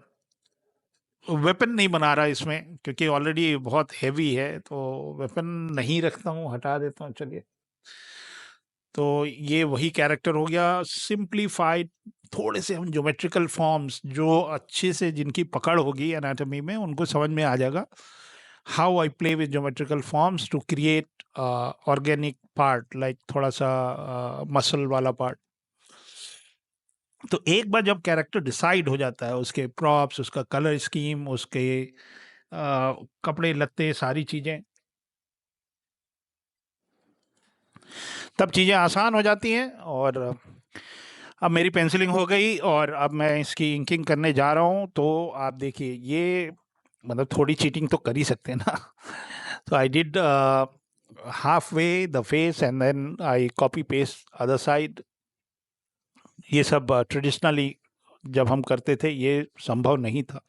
वेपन नहीं बना रहा इसमें क्योंकि ऑलरेडी बहुत हैवी है, तो वेपन नहीं रखता हूँ, हटा देता हूँ। चलिए, तो ये वही कैरेक्टर हो गया, सिंप्लीफाइड। थोड़े से हम ज्योमेट्रिकल फॉर्म्स, जो अच्छे से जिनकी पकड़ होगी एनाटॉमी में, उनको समझ में आ जाएगा how I play with geometrical forms to create organic part, like थोड़ा सा मसल वाला पार्ट। तो एक बार जब कैरेक्टर डिसाइड हो जाता है, उसके प्रॉप्स, उसका कलर स्कीम, उसके कपड़े लत्ते, सारी चीज़ें, तब चीज़ें आसान हो जाती हैं। और अब मेरी पेंसिलिंग हो गई, और अब मैं इसकी इंकिंग करने जा रहा हूँ। तो आप देखिए, ये मतलब थोड़ी चीटिंग तो कर ही सकते हैं ना। तो I did half way the face and then I copy paste other side. ये सब ट्रेडिशनली जब हम करते थे ये संभव नहीं था।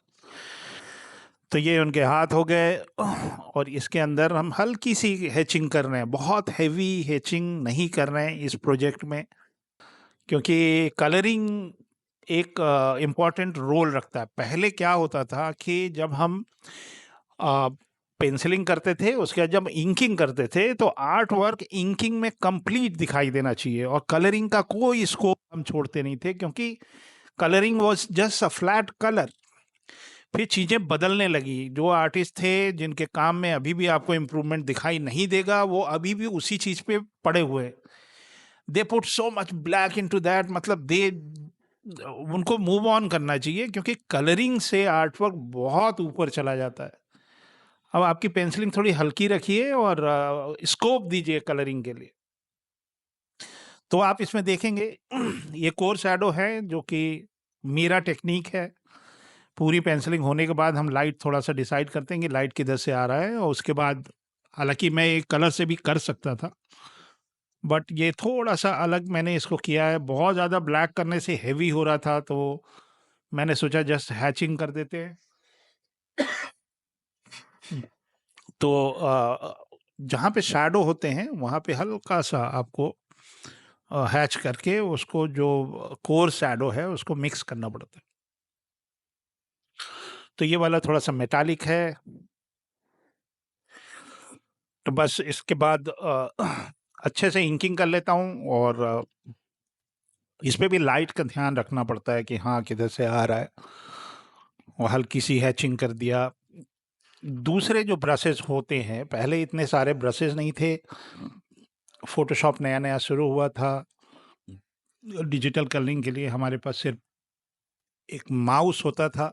तो ये उनके हाथ हो गए, और इसके अंदर हम हल्की सी हैचिंग कर रहे हैं, बहुत हैवी हैचिंग नहीं कर रहे हैं इस प्रोजेक्ट में, क्योंकि कलरिंग एक इम्पॉर्टेंट रोल रखता है। पहले क्या होता था कि जब हम पेंसिलिंग करते थे, उसके बाद जब इंकिंग करते थे, तो आर्ट वर्क इंकिंग में कंप्लीट दिखाई देना चाहिए, और कलरिंग का कोई स्कोप हम छोड़ते नहीं थे, क्योंकि colouring was just a flat colour. फिर चीज़ें बदलने लगी। जो आर्टिस्ट थे जिनके काम में अभी भी आपको इम्प्रूवमेंट दिखाई नहीं देगा, वो अभी भी उसी चीज़ पे पड़े हुए हैं। They put so much black into that, मतलब दे उनको मूव ऑन करना चाहिए, क्योंकि कलरिंग से आर्टवर्क बहुत ऊपर चला जाता है। अब आपकी पेंसिलिंग थोड़ी हल्की रखिए और स्कोप दीजिए कलरिंग के लिए। तो आप इसमें देखेंगे ये कोर शैडो है जो कि मेरा टेक्निक है। पूरी पेंसिलिंग होने के बाद हम लाइट थोड़ा-सा डिसाइड करते हैं कि लाइट किधर से आ रहा है, और उसके बाद हालाँकि मैं एक कलर से भी कर सकता था, बट ये थोड़ा-सा अलग मैंने इसको किया है। बहुत ज़्यादा ब्लैक करने से हेवी हो रहा था, तो मैंने सोचा जस्ट हैचिंग कर देते हैं। तो जहाँ पे शैडो होते हैं वहाँ पे हल्का-सा आपको हैच करके उसको जो कोर शैडो है उसको मिक्स करना पड़ता है। तो ये वाला थोड़ा-सा मेटालिक है। तो बस इसके बाद अच्छे से इंकिंग कर लेता हूँ, और इस पे भी लाइट का ध्यान रखना पड़ता है कि हाँ, किधर से आ रहा है, और हल्की सी हैचिंग कर दिया। दूसरे जो ब्रशेज़ होते हैं, पहले इतने सारे ब्रशेज़ नहीं थे, फ़ोटोशॉप नया-नया शुरू हुआ था। डिजिटल कलरिंग के लिए हमारे पास सिर्फ़ एक माउस होता था,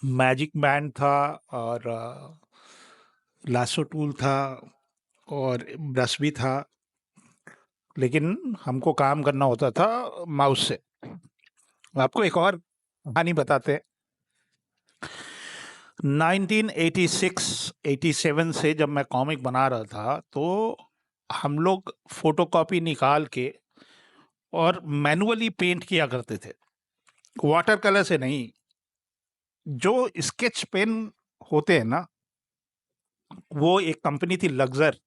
मैजिक बैंड था, और लासो टूल था, और ब्रश भी था, लेकिन हमको काम करना होता था माउस से। आपको एक और कहानी बताते हैं। 1986-87 से जब मैं कॉमिक बना रहा था, तो हम लोग फ़ोटोकॉपी निकाल के और मैनुअली पेंट किया करते थे, वाटर कलर से नहीं। जो स्केच पेन होते हैं ना, वो एक कंपनी थी लक्सर,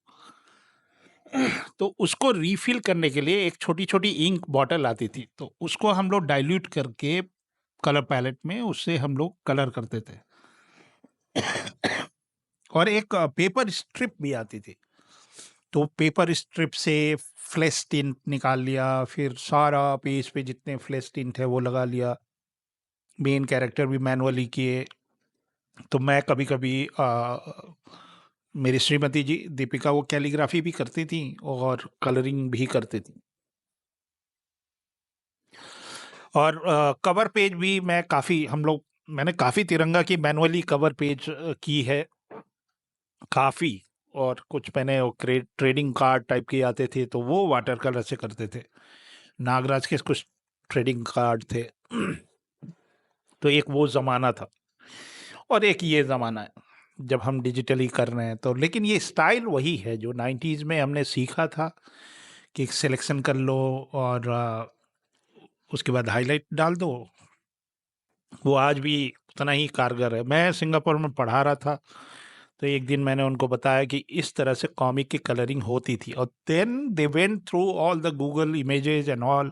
तो उसको रिफ़िल करने के लिए एक छोटी-छोटी इंक बॉटल आती थी, तो उसको हम लोग डाइल्यूट करके कलर पैलेट में उससे हम लोग कलर करते थे। और एक पेपर स्ट्रिप भी आती थी, तो पेपर स्ट्रिप से फ्लैश टिंट निकाल लिया, फिर सारा पेज पे जितने फ्लैश टिंट है वो लगा लिया, मेन कैरेक्टर भी मैनुअली किए। तो मैं कभी-कभी मेरी श्रीमती जी दीपिका, वो कैलीग्राफी भी करती थी और कलरिंग भी करती थी। और कवर पेज भी मैंने काफ़ी तिरंगा की मैनुअली कवर पेज की है, काफ़ी। और कुछ मैंने वो ट्रेडिंग कार्ड टाइप के आते थे, तो वो वाटर कलर से करते थे। नागराज के कुछ ट्रेडिंग कार्ड थे। तो एक वो ज़माना था, और एक ये ज़माना है जब हम डिजिटली कर रहे हैं। तो लेकिन ये स्टाइल वही है जो 90s में हमने सीखा था कि एक सिलेक्शन कर लो, और उसके बाद हाईलाइट डाल दो। वो आज भी उतना ही कारगर है। मैं सिंगापुर में पढ़ा रहा था, तो एक दिन मैंने उनको बताया कि इस तरह से कॉमिक की कलरिंग होती थी, और then they went through all the Google images and all.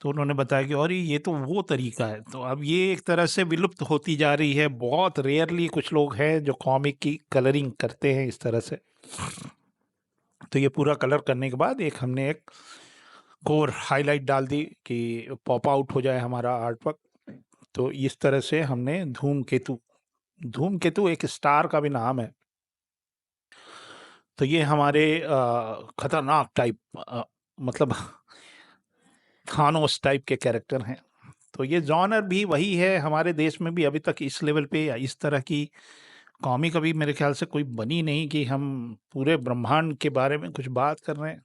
तो उन्होंने बताया कि और ये तो वो तरीका है। तो अब ये एक तरह से विलुप्त होती जा रही है। बहुत रेयरली कुछ लोग हैं जो कॉमिक की कलरिंग करते हैं इस तरह से। तो ये पूरा कलर करने के बाद एक हमने एक कोर हाईलाइट डाल दी कि पॉप आउट हो जाए हमारा आर्ट वर्क। तो इस तरह से हमने धूमकेतु, धूमकेतु एक स्टार का भी नाम है। तो ये हमारे खतरनाक टाइप, मतलब थानोस टाइप के कैरेक्टर हैं। तो ये जॉनर भी वही है, हमारे देश में भी अभी तक इस लेवल पे या इस तरह की कॉमिक अभी मेरे ख्याल से कोई बनी नहीं कि हम पूरे ब्रह्मांड के बारे में कुछ बात कर रहे हैं।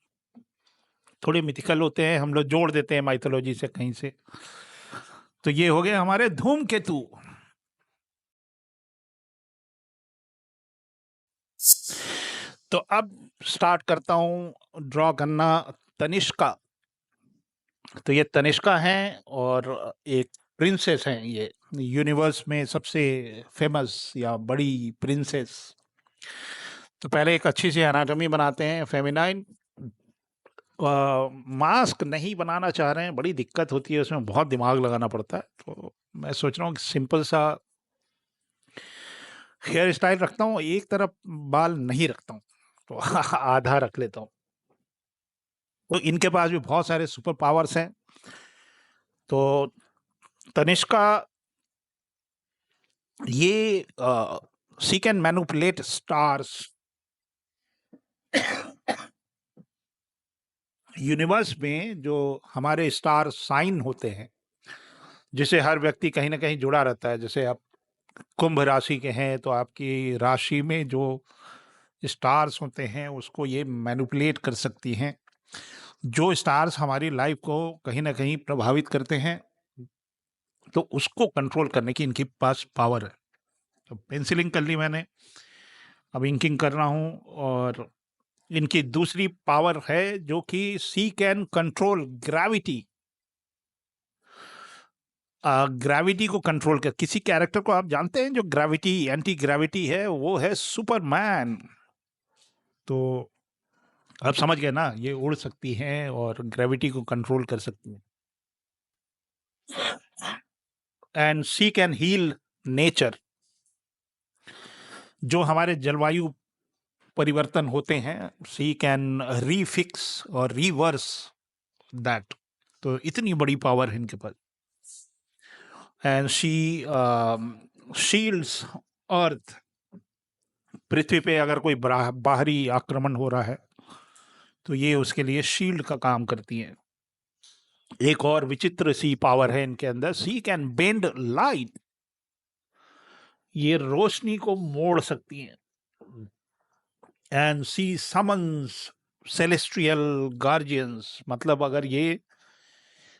थोड़े मिथिकल होते हैं, हम लोग जोड़ देते हैं माइथोलॉजी से कहीं से। तो ये हो गए हमारे धूमकेतु। तो अब स्टार्ट करता हूँ ड्रॉ करना तनिष्का। तो ये तनिष्का हैं, और एक प्रिंसेस हैं, ये यूनिवर्स में सबसे फेमस या बड़ी प्रिंसेस। तो पहले एक अच्छी सी एनाटॉमी बनाते हैं फेमिनाइन। मास्क नहीं बनाना चाह रहे हैं, बड़ी दिक्कत होती है उसमें, बहुत दिमाग लगाना पड़ता है। तो मैं सोच रहा हूँ कि सिंपल सा हेयर स्टाइल रखता हूँ, एक तरफ बाल नहीं रखता हूँ, तो आधा रख लेता हूँ। तो इनके पास भी बहुत सारे सुपर पावर्स हैं। तो तनिष्का, ये she can manipulate stars. Universe में जो हमारे स्टार साइन होते हैं, जिसे हर व्यक्ति कहीं ना कहीं जुड़ा रहता है, जैसे आप कुंभ राशि के हैं तो आपकी राशि में जो स्टार्स होते हैं उसको ये मैनिपुलेट कर सकती हैं। जो स्टार्स हमारी लाइफ को कहीं ना कहीं प्रभावित करते हैं तो उसको कंट्रोल करने की इनके पास पावर है। तो पेंसिलिंग कर ली मैंने, अब इंकिंग कर रहा हूँ। और इनकी दूसरी पावर है जो कि सी कैन कंट्रोल ग्रेविटी। ग्रेविटी को कंट्रोल कर, किसी कैरेक्टर को आप जानते हैं जो ग्रेविटी एंटी ग्रेविटी है, वो है सुपरमैन। तो आप समझ गए ना, ये उड़ सकती हैं और ग्रेविटी को कंट्रोल कर सकती हैं। And she can heal nature. जो हमारे जलवायु परिवर्तन होते हैं, शी कैन रीफिक्स और रिवर्स दैट। तो इतनी बड़ी पावर है इनके पास। And she shields earth. पृथ्वी पे अगर कोई बाहरी आक्रमण हो रहा है तो ये उसके लिए शील्ड का काम करती हैं। एक और विचित्र सी पावर है इनके अंदर, सी कैन बेंड लाइट। ये रोशनी को मोड़ सकती हैं। And she summons celestial guardians. मतलब अगर ये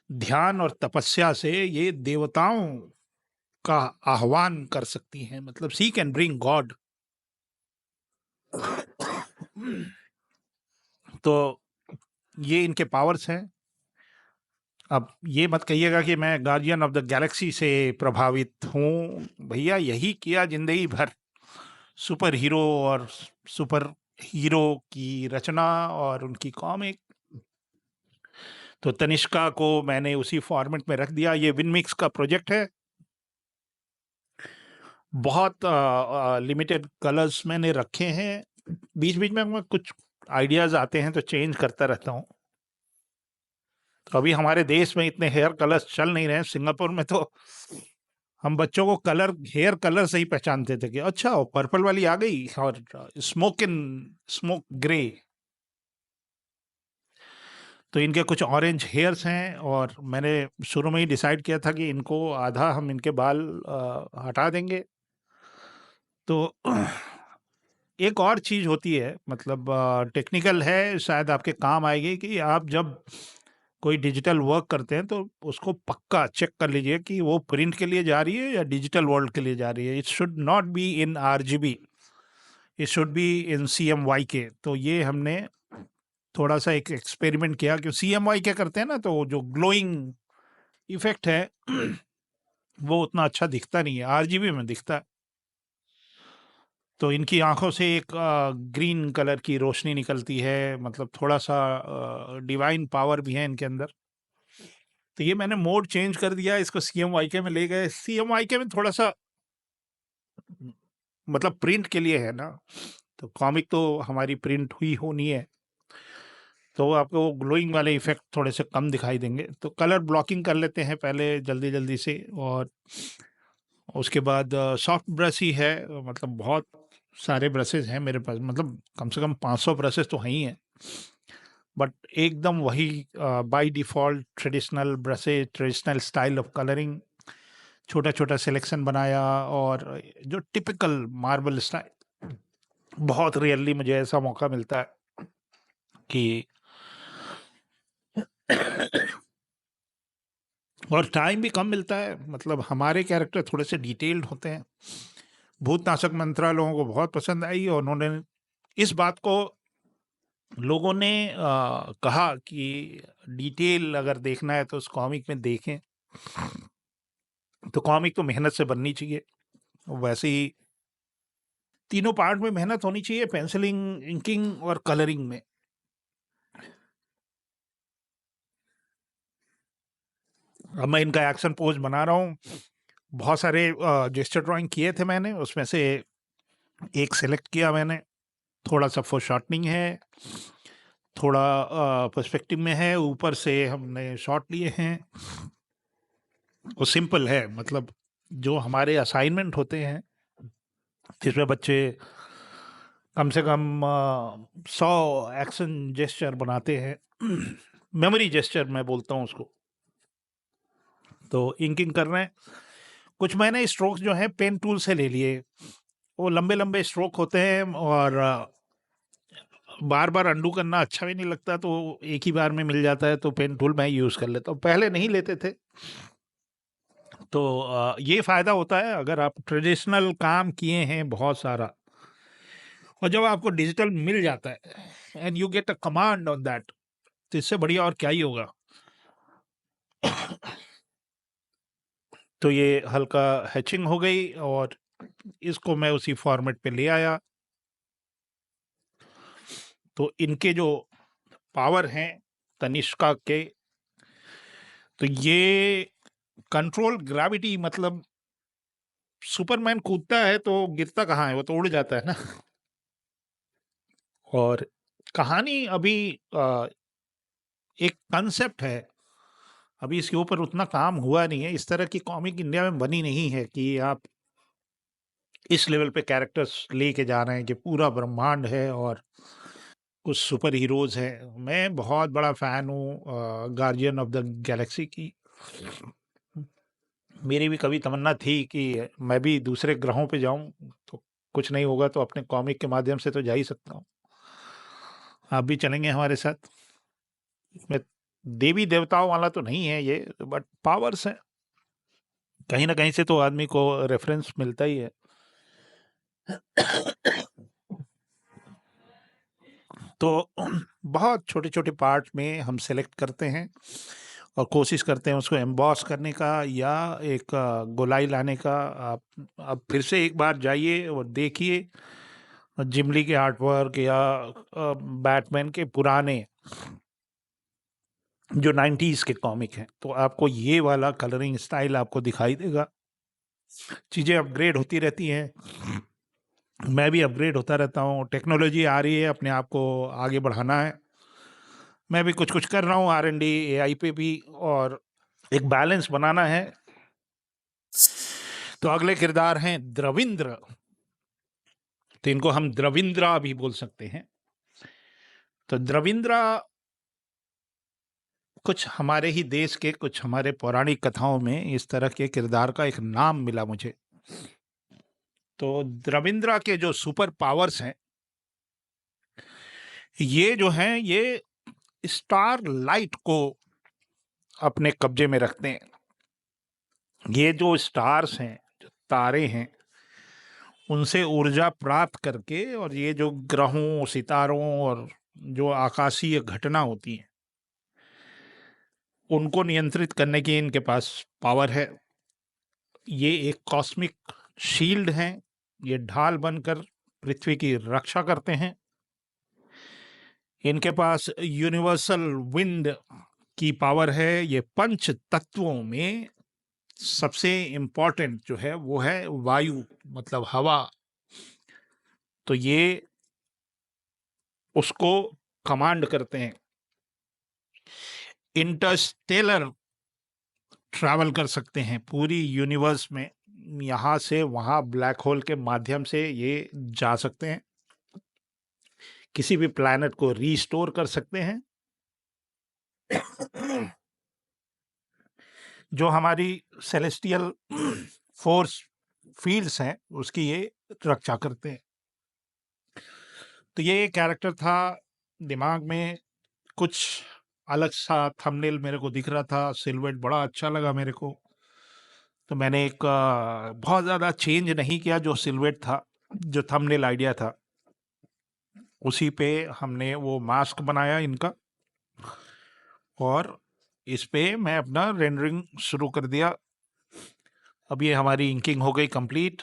ध्यान और तपस्या से ये देवताओं का आह्वान कर सकती हैं, मतलब सी कैन ब्रिंग गॉड। तो ये इनके पावर्स हैं। अब ये मत कहिएगा कि मैं गार्जियन ऑफ द गैलेक्सी से प्रभावित हूँ, भैया यही किया जिंदगी भर। सुपर हीरो और सुपर हीरो की रचना और उनकी कॉमिक। तो तनिष्का को मैंने उसी फॉर्मेट में रख दिया। ये विनमिक्स का प्रोजेक्ट है। बहुत लिमिटेड कलर्स मैंने रखे हैं। बीच बीच में मैं कुछ आइडियाज आते हैं तो चेंज करता रहता हूँ। तो अभी हमारे देश में इतने हेयर कलर्स चल नहीं रहे हैं। सिंगापुर में तो हम बच्चों को कलर, हेयर कलर से ही पहचानते थे कि अच्छा वो पर्पल वाली आ गई, और स्मोक ग्रे। तो इनके कुछ ऑरेंज हेयर्स हैं और मैंने शुरू में ही डिसाइड किया था कि इनको आधा हम इनके बाल हटा देंगे। तो एक और चीज होती है, मतलब टेक्निकल है, शायद आपके काम आएगी, कि आप जब कोई डिजिटल वर्क करते हैं तो उसको पक्का चेक कर लीजिए कि वो प्रिंट के लिए जा रही है या डिजिटल वर्ल्ड के लिए जा रही है। It should not be in RGB, it should be in CMYK। तो ये हमने थोड़ा सा एक एक्सपेरिमेंट किया कि CMYK करते हैं ना तो जो ग्लोइंग इफेक्ट है वो उतना अच्छा दिखता नहीं है, RGB में दिखता है। तो इनकी आंखों से एक ग्रीन कलर की रोशनी निकलती है, मतलब थोड़ा सा डिवाइन पावर भी है इनके अंदर। तो ये मैंने मोड चेंज कर दिया, इसको CMYK में ले गए। CMYK में थोड़ा सा मतलब प्रिंट के लिए है ना, तो कॉमिक तो हमारी प्रिंट हुई होनी है, तो आपको वो ग्लोइंग वाले इफेक्ट थोड़े से कम दिखाई देंगे। तो कलर ब्लॉकिंग कर लेते हैं पहले जल्दी जल्दी से, और उसके बाद सॉफ्ट ब्रश ही है। मतलब बहुत सारे ब्रशेज हैं मेरे पास, मतलब कम से कम 500 ब्रशेज तो हैं ही हैं। बट एकदम वही by default traditional brushes, traditional style of colouring, छोटा छोटा सिलेक्शन बनाया। और जो टिपिकल मार्बल स्टाइल, बहुत रेयरली मुझे ऐसा मौका मिलता है कि और टाइम भी कम मिलता है। मतलब हमारे कैरेक्टर थोड़े से डिटेल्ड होते हैं। भूतनाशक मंत्रा लोगों को बहुत पसंद आई और उन्होंने इस बात को, लोगों ने कहा कि डिटेल अगर देखना है तो उस कॉमिक में देखें। तो कॉमिक तो मेहनत से बननी चाहिए, वैसे ही तीनों पार्ट में मेहनत होनी चाहिए, पेंसिलिंग, इंकिंग और कलरिंग में। अब मैं इनका एक्शन पोज बना रहा हूँ। बहुत सारे जेस्चर ड्राइंग किए थे मैंने, उसमें से एक सेलेक्ट किया मैंने। थोड़ा सा फोरशॉर्टनिंग है, थोड़ा पर्सपेक्टिव में है, ऊपर से हमने शॉट लिए हैं। वो सिंपल है, मतलब जो हमारे असाइनमेंट होते हैं जिसमें बच्चे कम से कम 100 एक्शन जेस्चर बनाते हैं, मेमोरी जेस्चर मैं बोलता हूँ उसको। तो इंकिंग कर रहे हैं। कुछ मैंने स्ट्रोक्स जो हैं पेन टूल से ले लिए। वो लंबे-लंबे स्ट्रोक होते हैं और बार-बार अनडू करना अच्छा भी नहीं लगता, तो एक ही बार में मिल जाता है, तो पेन टूल मैं यूज़ कर लेता हूँ। पहले नहीं लेते थे। तो ये फ़ायदा होता है अगर आप ट्रेडिशनल काम किए हैं बहुत सारा, और जब आपको डिजिटल मिल जाता है and you get a command on that, तो इससे बढ़िया और क्या ही होगा। तो ये हल्का हैचिंग हो गई और इसको मैं उसी फॉर्मेट पे ले आया। तो इनके जो पावर हैं तनिष्का के, तो ये कंट्रोल ग्रेविटी, मतलब सुपरमैन कूदता है तो गिरता कहाँ है, वो तो उड़ जाता है ना। और कहानी अभी एक कंसेप्ट है, अभी इसके ऊपर उतना काम हुआ नहीं है। इस तरह की कॉमिक इंडिया में बनी नहीं है कि आप इस लेवल पे कैरेक्टर्स लेके जा रहे हैं कि पूरा ब्रह्मांड है और कुछ सुपर हीरोज हैं। मैं बहुत बड़ा फैन हूँ गार्जियन ऑफ द गैलेक्सी की। मेरी भी कभी तमन्ना थी कि मैं भी दूसरे ग्रहों पे जाऊं, तो कुछ नहीं होगा तो अपने कॉमिक के माध्यम से तो जा ही सकता हूँ। आप भी चलेंगे हमारे साथ। इसमें देवी देवताओं वाला तो नहीं है ये, बट पावर्स है, कहीं ना कहीं से तो आदमी को रेफरेंस मिलता ही है। तो बहुत छोटे छोटे पार्ट में हम सेलेक्ट करते हैं और कोशिश करते हैं उसको एम्बॉस करने का या एक गोलाई लाने का। आप फिर से एक बार जाइए और देखिए जिमली के आर्ट वर्क या बैटमैन के पुराने जो 90s के कॉमिक हैं, तो आपको ये वाला कलरिंग स्टाइल आपको दिखाई देगा। चीज़ें अपग्रेड होती रहती हैं, मैं भी अपग्रेड होता रहता हूँ। टेक्नोलॉजी आ रही है, अपने आप को आगे बढ़ाना है। मैं भी कुछ कुछ कर रहा हूँ R&D AI पे भी, और एक बैलेंस बनाना है। तो अगले किरदार हैं द्रविंद्र, तो इनको हम द्रविंद्रा भी बोल सकते हैं। तो द्रविंद्रा कुछ हमारे ही देश के, कुछ हमारे पौराणिक कथाओं में इस तरह के किरदार का एक नाम मिला मुझे। तो द्रविंद्रा के जो सुपर पावर्स हैं, ये जो हैं ये स्टार लाइट को अपने कब्जे में रखते हैं। ये जो स्टार्स हैं, जो तारे हैं, उनसे ऊर्जा प्राप्त करके, और ये जो ग्रहों सितारों और जो आकाशीय घटना होती हैं उनको नियंत्रित करने की इनके पास पावर है। ये एक कॉस्मिक शील्ड हैं, ये ढाल बनकर पृथ्वी की रक्षा करते हैं। इनके पास यूनिवर्सल विंड की पावर है। ये पंच तत्वों में सबसे इम्पोर्टेंट जो है वो है वायु, मतलब हवा। तो ये उसको कमांड करते हैं। इंटरस्टेलर ट्रैवल कर सकते हैं पूरी यूनिवर्स में, यहाँ से वहाँ ब्लैक होल के माध्यम से ये जा सकते हैं, किसी भी प्लैनेट को रीस्टोर कर सकते हैं। जो हमारी सेलेस्टियल फोर्स फील्ड्स हैं उसकी ये रक्षा करते हैं। तो ये कैरेक्टर था दिमाग में, कुछ अलग सा थंबनेल मेरे को दिख रहा था, सिलवेट बड़ा अच्छा लगा मेरे को। तो मैंने एक बहुत ज़्यादा चेंज नहीं किया, जो सिलवेट था, जो थंबनेल आइडिया था, उसी पे हमने वो मास्क बनाया इनका, और इस पे मैं अपना रेंडरिंग शुरू कर दिया। अब ये हमारी इंकिंग हो गई कंप्लीट,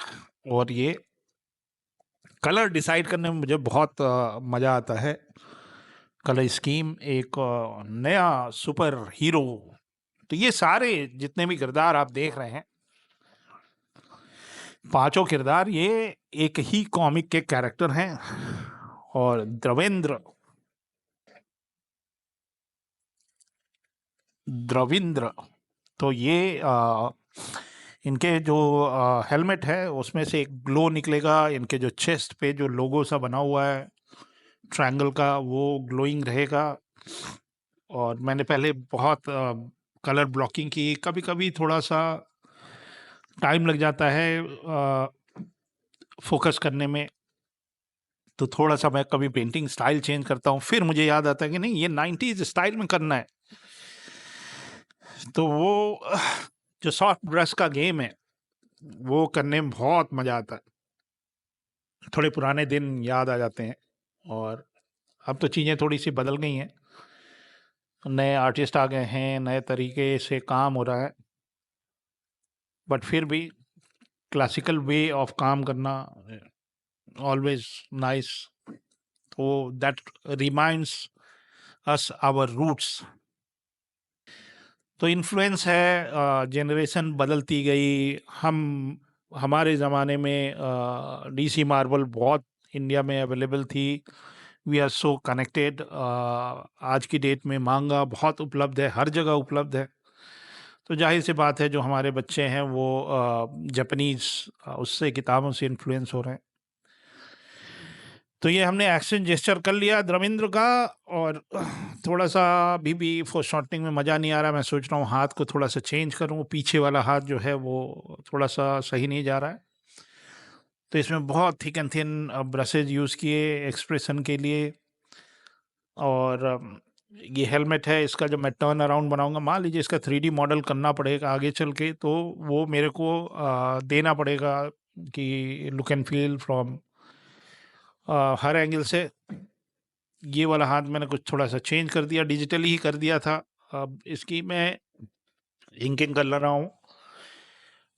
और ये कलर डिसाइड करने में मुझे बहुत मज़ा आता है। कलर स्कीम, एक नया सुपर हीरो। तो ये सारे जितने भी किरदार आप देख रहे हैं, पांचों किरदार ये एक ही कॉमिक के कैरेक्टर हैं। और द्रवेंद्र द्रविंद्र, तो ये इनके जो हेलमेट है उसमें से एक ग्लो निकलेगा। इनके जो चेस्ट पे जो लोगो सा बना हुआ है ट्रायंगल का, वो ग्लोइंग रहेगा। और मैंने पहले बहुत कलर ब्लॉकिंग की, कभी कभी थोड़ा सा टाइम लग जाता है फोकस करने में, तो थोड़ा-सा मैं कभी पेंटिंग स्टाइल चेंज करता हूँ, फिर मुझे याद आता है कि नहीं, ये 90s स्टाइल में करना है। तो वो जो सॉफ्ट ब्रश का गेम है, वो करने में बहुत मज़ा आता है। थोड़े पुराने दिन याद आ जाते हैं, और अब तो चीज़ें थोड़ी-सी बदल गई हैं। नए आर्टिस्ट आ गए हैं, नए तरीके से काम हो रहा है, बट फिर भी क्लासिकल वे ऑफ काम करना ऑलवेज नाइस। तो that reminds us our roots. तो इन्फ्लुएंस है, जनरेशन बदलती गई। हमारे ज़माने में डीसी मार्वल बहुत इंडिया में अवेलेबल थी। We are so connected. आज की डेट में मांगा बहुत उपलब्ध है, हर जगह उपलब्ध है। तो जाहिर सी बात है, जो हमारे बच्चे हैं वो जापानीज़ उससे किताबों से इन्फ्लुएंस हो रहे हैं। तो ये हमने एक्शन जेस्चर कर लिया द्रविंद्र का, और थोड़ा-सा अभी भी फोरशॉर्टनिंग में मज़ा नहीं आ रहा। मैं सोच रहा हूँ हाथ को थोड़ा-सा चेंज करूँ, पीछे वाला हाथ जो है वो थोड़ा-सा सही नहीं जा रहा है। तो इसमें बहुत thick and thin brushes use किए एक्सप्रेशन के लिए। और ये हेलमेट है, इसका जब मैं टर्न अराउंड बनाऊँगा, मान लीजिए इसका 3D मॉडल करना पड़ेगा आगे चल के, तो वो मेरे को देना पड़ेगा कि look and feel from her angle से। ये वाला हाथ मैंने कुछ थोड़ा-सा चेंज कर दिया, डिजिटली ही कर दिया था। अब इसकी मैं इंकिंग कर रहा हूँ।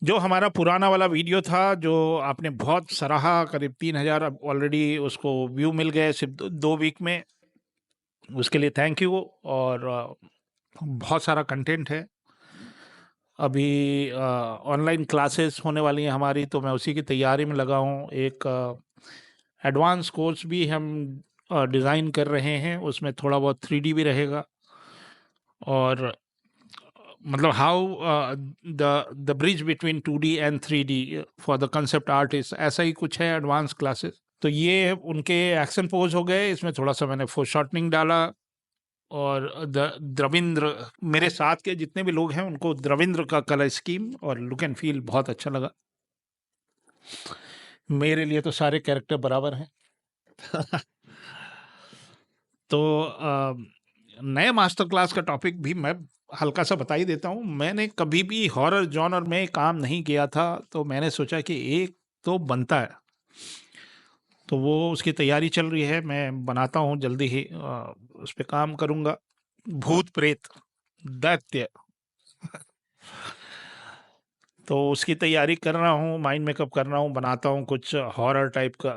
जो हमारा पुराना वाला वीडियो था, जो आपने बहुत सराहा, करीब 3000 अब ऑलरेडी उसको व्यू मिल गए सिर्फ 2 वीक में। उसके लिए थैंक यू। और बहुत सारा कंटेंट है। अभी ऑनलाइन क्लासेस होने वाली हैं हमारी, तो मैं उसी की तैयारी में लगा हूँ। एक एडवांस कोर्स भी हम डिज़ाइन कर रहे हैं, उसमें थोड़ा बहुत 3D भी रहेगा। और मतलब how the bridge between 2D and 3D for the concept artist, ऐसा ही कुछ है एडवांस क्लासेस। तो ये उनके एक्शन पोज हो गए, इसमें थोड़ा सा मैंने फोरशॉर्टनिंग डाला। और द्रविंद्र, मेरे साथ के जितने भी लोग हैं उनको द्रविंद्र का कलर स्कीम और लुक एंड फील बहुत अच्छा लगा। मेरे लिए तो सारे कैरेक्टर बराबर हैं। तो नए मास्टर क्लास का टॉपिक भी मैं हल्का सा बता ही देता हूँ। मैंने कभी भी हॉरर जॉनर में काम नहीं किया था, तो मैंने सोचा कि एक तो बनता है, तो वो उसकी तैयारी चल रही है। मैं बनाता हूँ जल्दी ही, उस पर काम करूँगा। भूत प्रेत दैत्य, तो उसकी तैयारी कर रहा हूँ, माइंड मेकअप कर रहा हूँ, बनाता हूँ कुछ हॉरर टाइप का।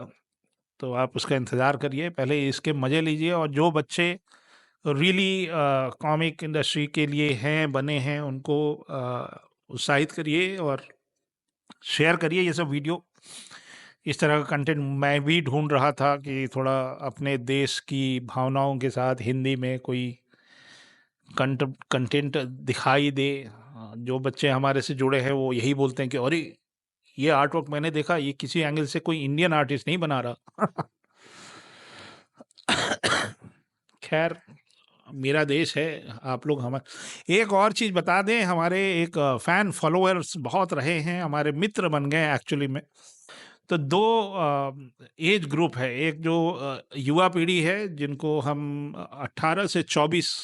तो आप उसका इंतज़ार करिए, पहले इसके मज़े लीजिए। और जो बच्चे रियली कॉमिक इंडस्ट्री के लिए हैं, बने हैं, उनको उत्साहित करिए और शेयर करिए ये सब वीडियो। इस तरह का कंटेंट मैं भी ढूंढ रहा था कि थोड़ा अपने देश की भावनाओं के साथ हिंदी में कोई कंटेंट दिखाई दे। जो बच्चे हमारे से जुड़े हैं वो यही बोलते हैं कि अरे, ये आर्ट वर्क मैंने देखा, ये किसी एंगल से कोई इंडियन आर्टिस्ट नहीं बना रहा। खैर, मेरा देश है, आप लोग हमारे। एक और चीज़ बता दें, हमारे एक फैन फॉलोअर्स बहुत रहे हैं, हमारे मित्र बन गए एक्चुअली में। तो दो एज ग्रुप है, एक जो युवा पीढ़ी है जिनको हम 18 से 24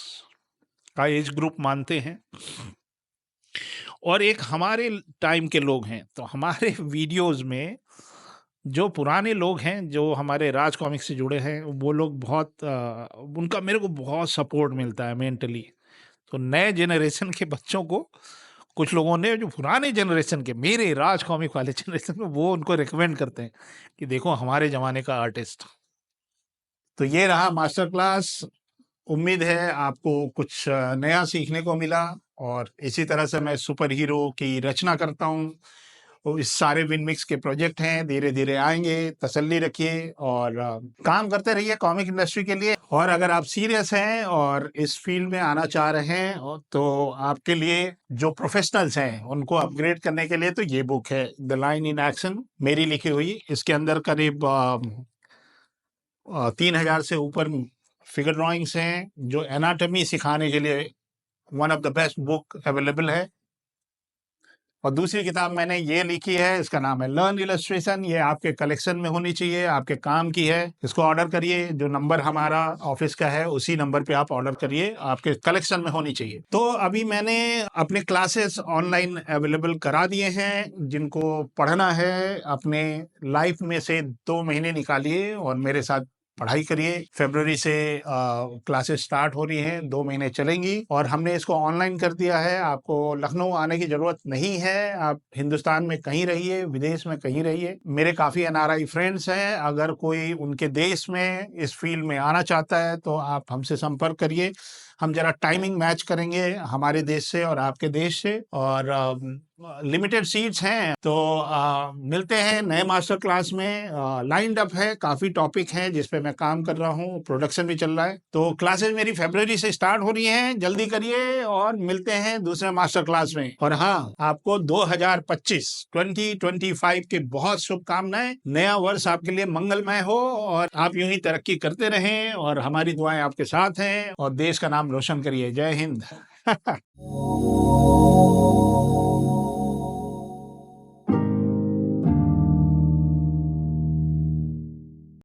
का एज ग्रुप मानते हैं, और एक हमारे टाइम के लोग हैं। तो हमारे वीडियोस में जो पुराने लोग हैं, जो हमारे राज कॉमिक से जुड़े हैं, वो लोग बहुत उनका मेरे को बहुत सपोर्ट मिलता है मेंटली। तो नए जनरेशन के बच्चों को कुछ लोगों ने, जो पुराने जनरेशन के, मेरे राज कॉमिक वाले जनरेशन में, वो उनको रिकमेंड करते हैं कि देखो हमारे ज़माने का आर्टिस्ट। तो ये रहा मास्टर क्लास। उम्मीद है आपको कुछ नया सीखने को मिला। और इसी तरह से मैं सुपर हीरो की रचना करता हूँ। तो इस सारे विन मिक्स के प्रोजेक्ट हैं, धीरे धीरे आएंगे, तसल्ली रखिए और काम करते रहिए कॉमिक इंडस्ट्री के लिए। और अगर आप सीरियस हैं और इस फील्ड में आना चाह रहे हैं, तो आपके लिए जो प्रोफेशनल्स हैं उनको अपग्रेड करने के लिए तो ये बुक है, द लाइन इन एक्शन, मेरी लिखी हुई। इसके अंदर करीब 3000 से ऊपर फिगर ड्राइंग्स हैं, जो एनाटॉमी सिखाने के लिए one of the best book available है। और दूसरी किताब मैंने ये लिखी है, इसका नाम है लर्न इलस्ट्रेशन। ये आपके कलेक्शन में होनी चाहिए, आपके काम की है। इसको ऑर्डर करिए, जो नंबर हमारा ऑफिस का है उसी नंबर पे आप ऑर्डर करिए, आपके कलेक्शन में होनी चाहिए। तो अभी मैंने अपने क्लासेस ऑनलाइन अवेलेबल करा दिए हैं। जिनको पढ़ना है अपने लाइफ में से 2 महीने निकालिए और मेरे साथ पढ़ाई करिए। फरवरी से क्लासेस स्टार्ट हो रही हैं, 2 महीने चलेंगी और हमने इसको ऑनलाइन कर दिया है। आपको लखनऊ आने की जरूरत नहीं है, आप हिंदुस्तान में कहीं रहिए, विदेश में कहीं रहिए। मेरे काफ़ी एनआरआई फ्रेंड्स हैं, अगर कोई उनके देश में इस फील्ड में आना चाहता है तो आप हमसे संपर्क करिए। हम जरा टाइमिंग मैच करेंगे हमारे देश से और आपके देश से, और लिमिटेड सीट्स हैं। तो मिलते हैं नए मास्टर क्लास में। लाइंड अप है, काफ़ी टॉपिक हैं जिस पे मैं काम कर रहा हूँ, प्रोडक्शन भी चल रहा है। तो क्लासेस मेरी फरवरी से स्टार्ट हो रही हैं, जल्दी करिए और मिलते हैं दूसरे मास्टर क्लास में। और हाँ, आपको 2025 के बहुत शुभकामनाएं। नया वर्ष आपके लिए मंगलमय हो और आप यूं ही तरक्की करते रहें और हमारी दुआएं आपके साथ हैं, और देश का नाम रोशन करिए। जय हिंद।